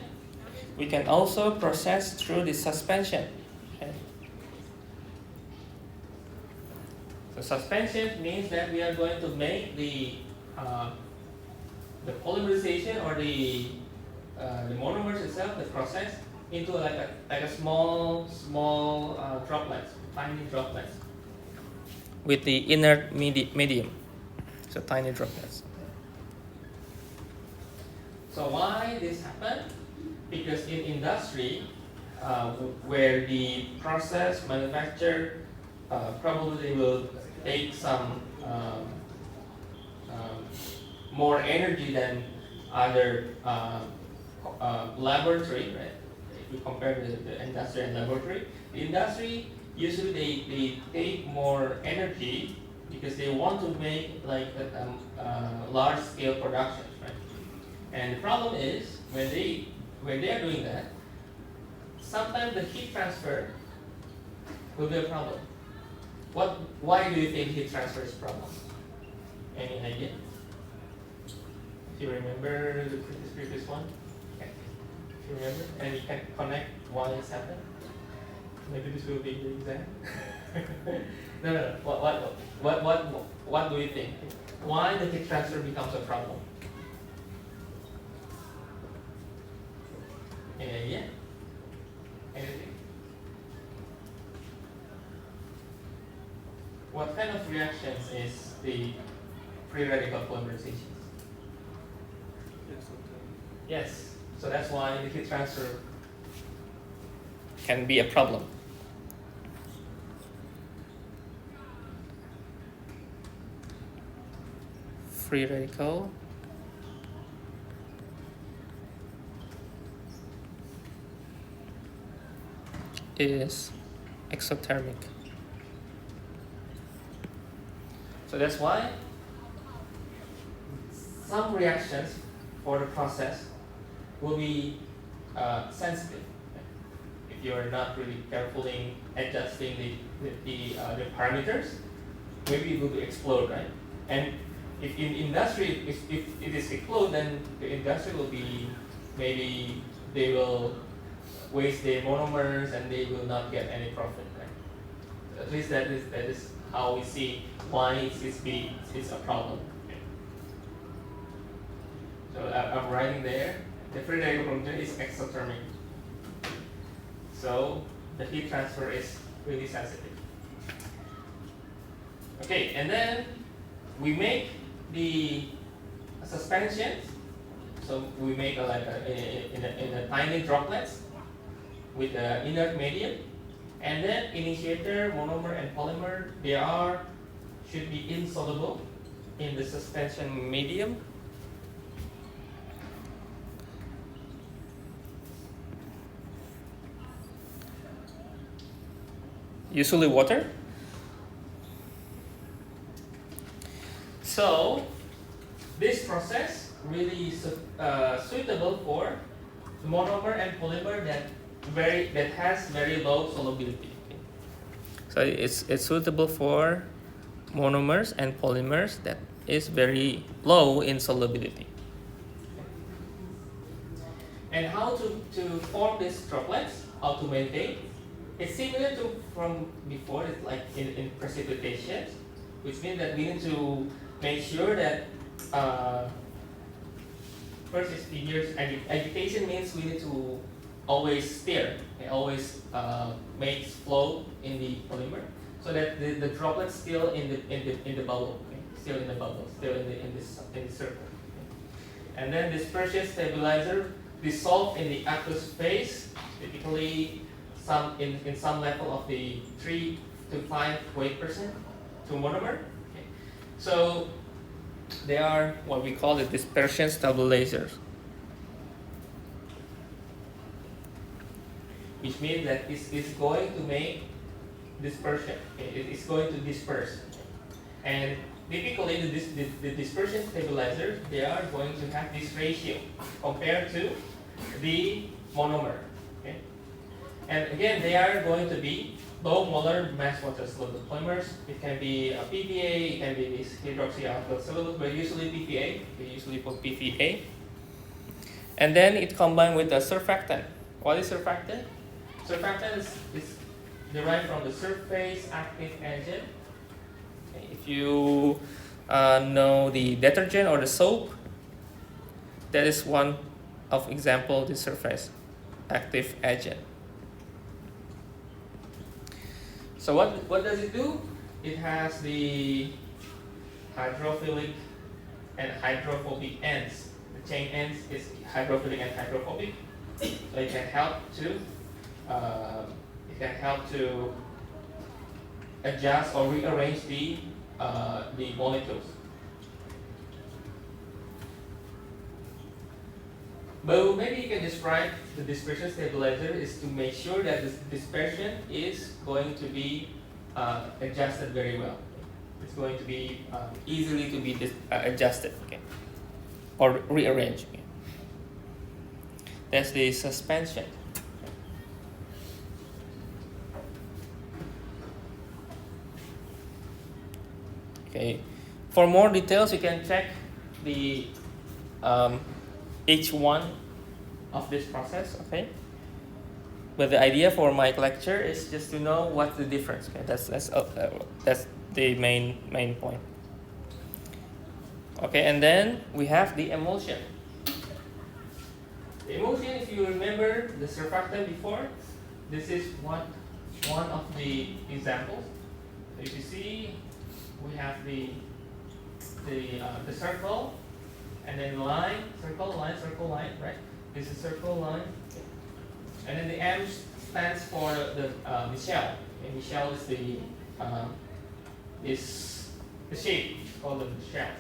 [SPEAKER 2] we can also process through the suspension. Okay. So suspension means that we are going to make the polymerization, or the monomers itself, the process, into like a small droplets, tiny droplets, with the inert medium. So tiny droplets. So why this happen? Because in industry,
[SPEAKER 1] where the process manufacture probably will take some more energy than other laboratory, right? If we compare the industry and laboratory, the industry usually they take more energy because they want to make like large scale productions, right? And the problem is when they are doing that, sometimes the heat transfer will be a problem. Why do you think heat transfer is a problem? Any idea? If you remember the previous one, okay. If you remember, and you can connect why it's happened. Maybe this will be the exam. No. What do you think? Why the heat transfer becomes a problem? Any idea? Anything? What kind of reactions is the free radical polymerization? Yes. So that's why the heat transfer
[SPEAKER 2] Can be a problem. Free radical is exothermic.
[SPEAKER 1] So that's why some reactions for the process will be sensitive. If you are not really carefully adjusting the parameters, maybe it will explode, right? And if in industry, if it is explode, then the industry will be, maybe they will waste their monomers and they will not get any profit, right? At least that is how we see why it's a problem. Okay. So I'm writing there, the free radical polymerization is exothermic. So the heat transfer is really sensitive. Okay, and then we make the suspensions. So we make in a tiny droplets with the inert medium, and then initiator, monomer, and polymer, should be insoluble in the suspension medium.
[SPEAKER 2] Usually water.
[SPEAKER 1] So this process really is suitable for monomer and polymer that has very low solubility.
[SPEAKER 2] So it's suitable for monomers and polymers that is very low in solubility.
[SPEAKER 1] And how to form these droplets, how to maintain? It's similar to from before, it's like in precipitation, which means that we need to make sure that first is figures. Agitation means we need to always stir, okay, always make flow in the polymer, so that the droplets still in the bubble, okay? Still in the bubble, still in the circle. Okay? And then dispersion stabilizer dissolve in the aqueous phase, typically in some level of the 3 to 5 weight% to monomer. Okay? So
[SPEAKER 2] They are what we call the dispersion stabilizers.
[SPEAKER 1] Which means that it's going to make dispersion. Okay? It's going to disperse. And typically the dispersion stabilizers, they are going to have this ratio compared to the monomer. Okay? And again, they are going to be low molar mass water soluble polymers. It can be a PPA, it can be this hydroxyalkyl cellulose, but usually PPA. We usually put PPA. And then it combined with a surfactant. What is surfactant? Surfactant is derived from the surface active agent.
[SPEAKER 2] Okay, if you know the detergent or the soap, that is one of example of the surface active agent.
[SPEAKER 1] So what does it do? It has the hydrophilic and hydrophobic ends. The chain ends is hydrophilic and hydrophobic. So it can help to it can help to adjust or rearrange the molecules. But maybe you can describe the dispersion stabilizer is to make sure that the dispersion is going to be adjusted very well. It's going to be easily to be adjusted, okay, or rearranged. Okay. That's the suspension. Okay. For more details, you can check the each one of this process. Okay. But the idea for my lecture is just to know what's the difference. Okay. That's the main point. Okay, and then we have the emulsion. The emulsion, if you remember the surfactant before, this is one of the examples. So if you see, we have the circle, and then line, circle, line, right? This is circle, line, and then the M stands for the Michel. Okay, Michel is the shape. It's called the Michels.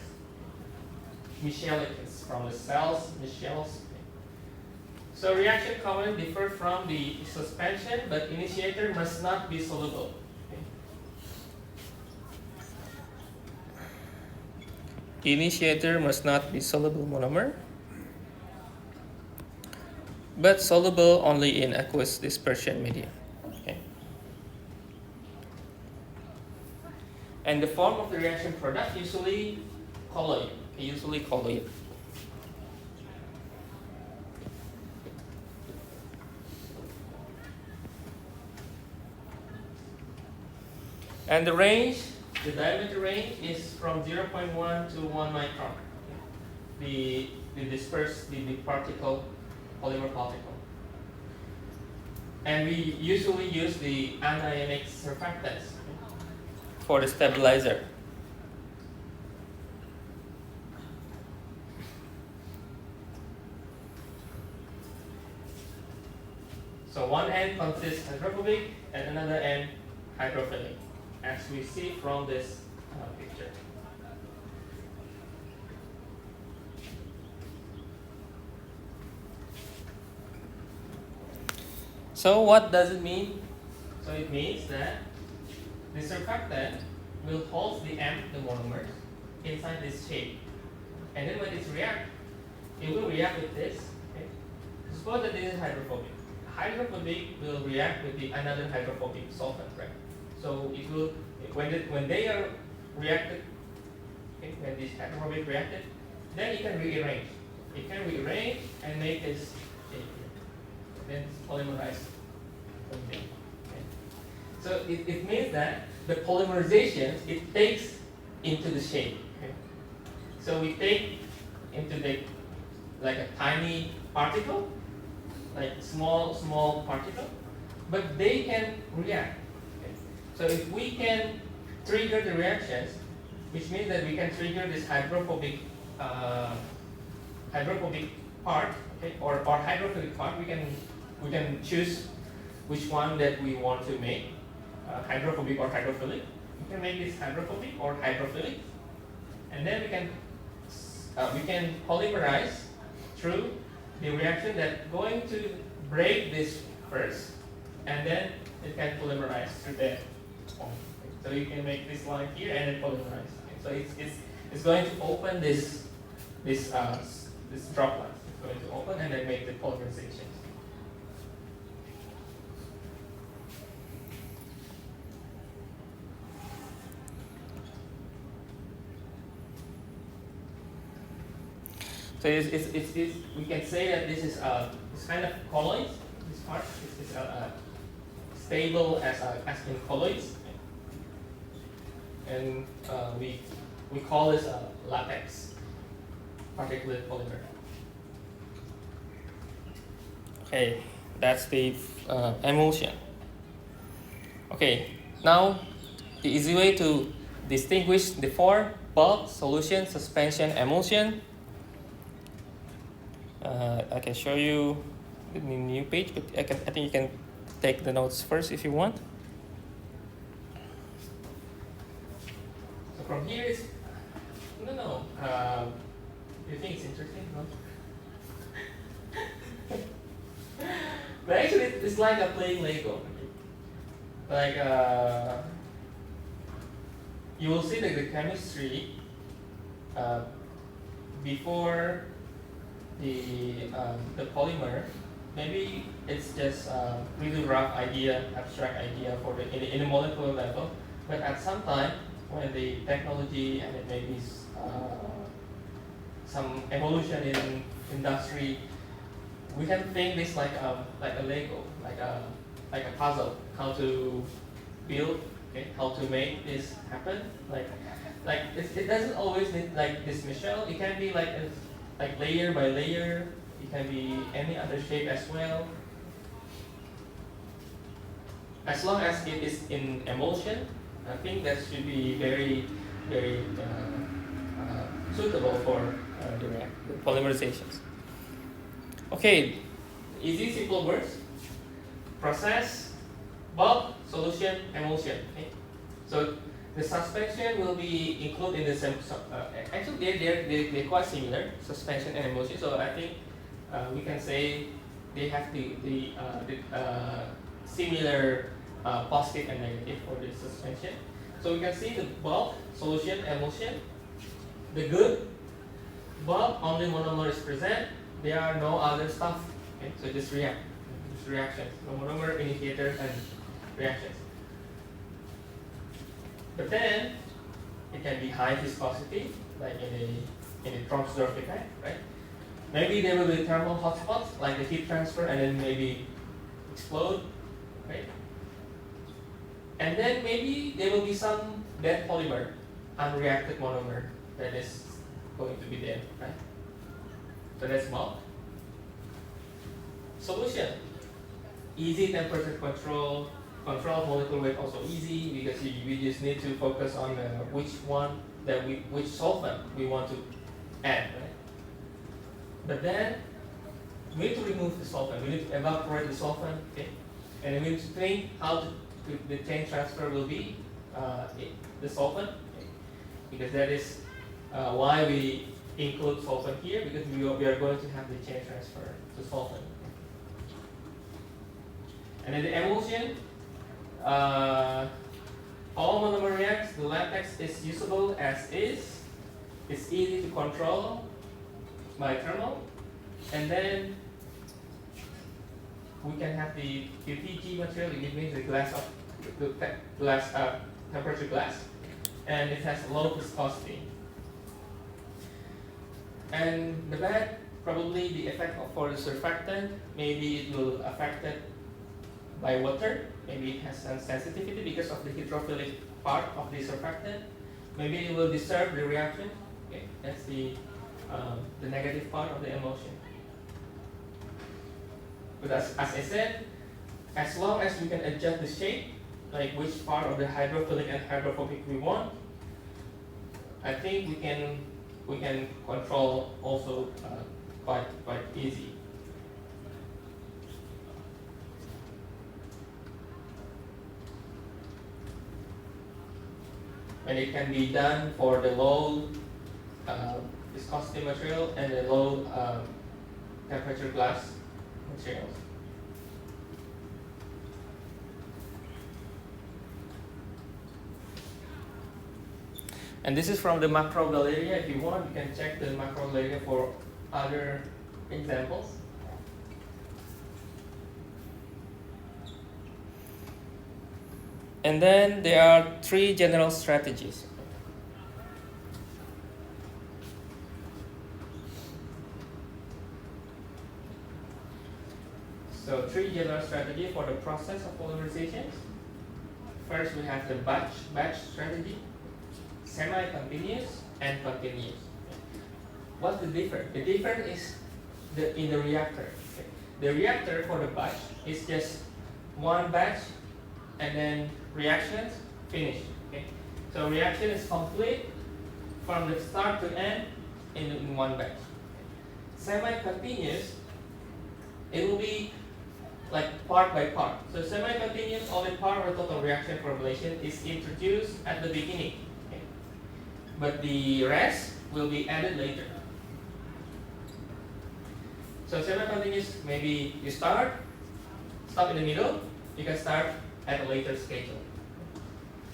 [SPEAKER 1] Michelic is from the cells, Michels. So reaction component differ from the suspension, but initiator must not be soluble. Okay. Initiator must not be soluble monomer, but soluble only in aqueous dispersion medium. Okay. And the form of the reaction product usually colloid. And the range, the diameter range is from 0.1 to 1 micron. The dispersed, the particle, polymer particle. And we usually use the anionic surfactants for the stabilizer. So one end consists hydrophobic and another end hydrophilic, as we see from this picture. So what does it mean? So it means that the surfactant will hold the M, the monomers, inside this shape. And then when it reacts, it will react with this. Okay? Suppose that this is hydrophobic. Hydrophobic will react with another hydrophobic solvent, right? So it will, when they are reacted, okay, when this hydrophobic reacted, then it can rearrange. It can rearrange and make this shape here. Then it's polymerized. Okay. So it means that the polymerization, it takes into the shape. Okay? So we take into like a tiny particle, like small particle, but they can react. Okay? So if we can trigger the reactions, which means that we can trigger this hydrophobic part, okay, or hydrophilic part, we can choose which one that we want to make, hydrophobic or hydrophilic. We can make this hydrophobic or hydrophilic, and then we can polymerize through the reaction that going to break this first, and then it can polymerize through that point. So you can make this line here and then polymerize. Okay. So it's going to open this droplet. It's going to open and then make the polymerization. So we can say that this is this kind of colloid. This part is stable as in colloids, and we call this a latex particulate polymer. Okay, that's the emulsion. Okay, now the easy way to distinguish the four: bulk, solution, suspension, emulsion. I can show you the new page, but I think you can
[SPEAKER 2] take the notes first if you want.
[SPEAKER 1] So from here is no. You think it's interesting? No. But actually, it's like a playing Lego. Like you will see that the chemistry before the polymer, maybe it's just a really rough idea, abstract idea for the in a molecular level. But at some time, when the technology and it maybe some evolution in industry, we can think this like a Lego, like a puzzle, how to build, okay, how to make this happen. Like it doesn't always need like this Michelle. It can be like layer by layer. It can be any other shape as well. As long as it is in emulsion, I think that should be very suitable for
[SPEAKER 2] The polymerizations. Okay,
[SPEAKER 1] easy, simple words. Process, bulk, solution, emulsion. Okay? So the suspension will be included in the same. Actually, they're quite similar, suspension and emulsion. So I think we can say they have the similar positive and negative for the suspension. So we can see the bulk, solution, emulsion. The good bulk, only monomer is present. There are no other stuff. Okay? So just reactions. No monomer, initiators, and reactions. But then it can be high viscosity, like in a Tromsdorf effect, right? Maybe there will be thermal hotspots, like the heat transfer, and then maybe explode, right? And then maybe there will be some dead polymer, unreacted monomer that is going to be there, right? So that's bulk. Solution. Easy temperature control of molecular weight also easy because we just need to focus on which solvent we want to add, right? But then we need to remove the solvent. We need to evaporate the solvent, okay? And then we need to think how the chain transfer will be the solvent, okay? Because that is why we include solvent here, because we are going to have the chain transfer to solvent. And then the emulsion, all monomer reacts, the latex is usable as is. It's easy to control by thermal. And then we can have the UTG material, it means the temperature glass, and it has low viscosity. And the bad, probably the effect for the surfactant, maybe it will affect it by water. Maybe it has some sensitivity because of the hydrophilic part of the surfactant. Maybe it will disturb the reaction. Okay, that's the negative part of the emulsion. But as I said, as long as we can adjust the shape, like which part of the hydrophilic and hydrophobic we want, I think we can control also quite easy. And it can be done for the low viscosity material and the low temperature glass materials. And this is from the macro Galeria. If you want, you can check the macro Galeria for other examples. And then there are 3 general strategies. So 3 general strategies for the process of polymerizations. First, we have the batch strategy, semi-continuous, and continuous. What's the difference? The difference is in the reactor. Okay. The reactor for the batch is just one batch and then reactions finished. Okay. So reaction is complete from the start to end in one batch. Semi-continuous, it will be like part by part. So semi-continuous only part or total reaction formulation is introduced at the beginning, okay? But the rest will be added later. So semi-continuous, maybe you stop in the middle, you can start at a later schedule.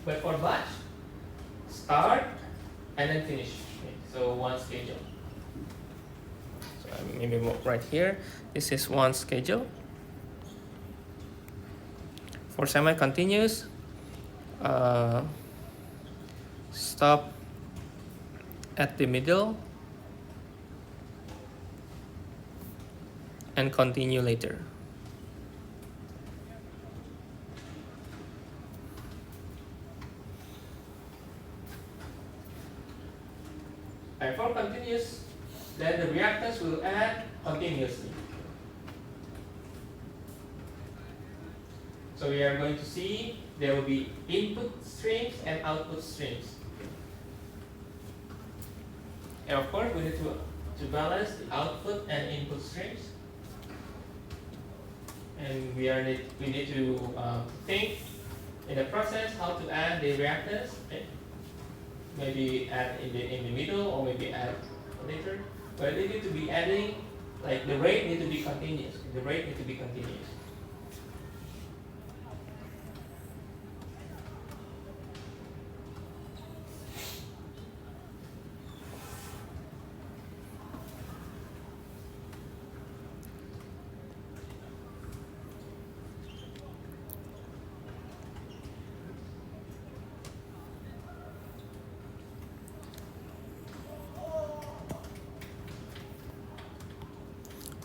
[SPEAKER 1] But for batch, start and then finish. Okay, so one schedule.
[SPEAKER 2] So maybe right here, this is one schedule. For semi-continuous, stop at the middle and continue later.
[SPEAKER 1] And for continuous, then the reactants will add continuously. So we are going to see there will be input streams and output streams. And of course, we need to balance the output and input streams. And we need to think in the process how to add the reactants. Okay? Maybe add in the middle or maybe add later. But they need to be adding, like the rate need to be continuous. The rate need to be continuous.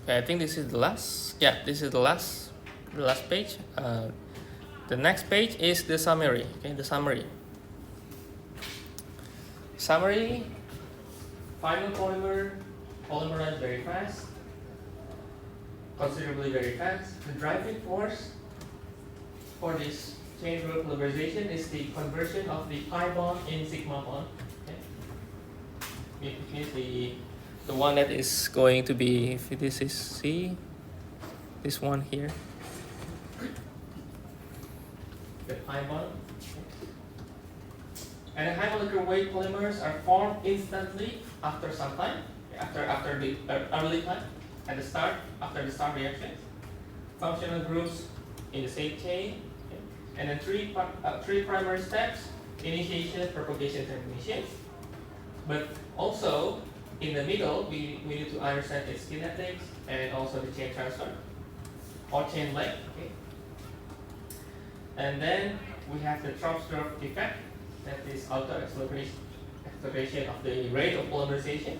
[SPEAKER 2] Okay, I think this is the last. Yeah, this is the last page. The next page is the summary. Okay, the summary. Summary.
[SPEAKER 1] Final polymer polymerized very fast, considerably very fast. The driving force for this chain group polymerization is the conversion of the pi bond in sigma bond. Okay? It means
[SPEAKER 2] the one that is going to be, if this is C, this one here.
[SPEAKER 1] The pi bond. And the high molecular weight polymers are formed instantly after some time, after the early time, at the start, after the start reactions. Functional groups in the same chain, okay? And then three primary steps: initiation, propagation, termination. But also in the middle, we need to understand its kinetics and also the chain transfer or chain length. Okay? And then we have the Tropsdorf effect, that is auto acceleration of the rate of polymerization.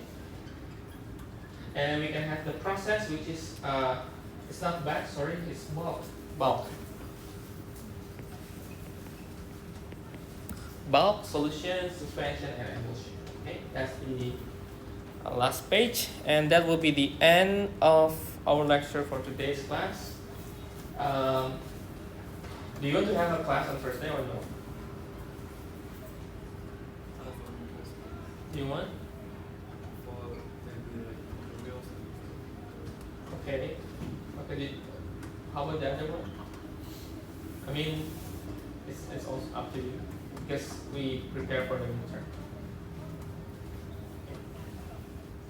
[SPEAKER 1] And we can have the process, which is it's not batch, sorry, it's bulk. Bulk, solution, suspension, and emulsion. Okay, that's the
[SPEAKER 2] last page, and that will be the end of our lecture for today's class.
[SPEAKER 1] Do you want to have a class on Thursday or no? Do you want? Okay. Okay. How about the other one? I mean, it's also up to you because we prepare for the midterm. Okay.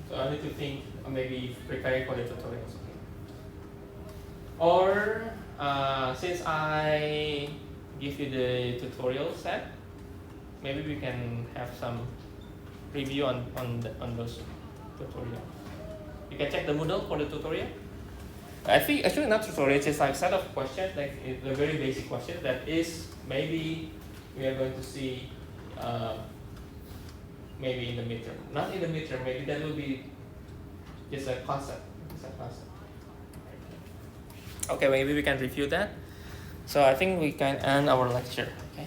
[SPEAKER 1] So I need to think maybe preparing for the tutorials. Okay. Or since I give you the tutorial set, maybe we can have some review on those tutorials. You can check the Moodle for the tutorial. I think actually not tutorial, it's just like set of questions, like the very basic questions that is maybe we are going to see maybe in the midterm. Not in the midterm, maybe that will be just a concept.
[SPEAKER 2] Okay, maybe we can review that. So I think we can end our lecture. Okay.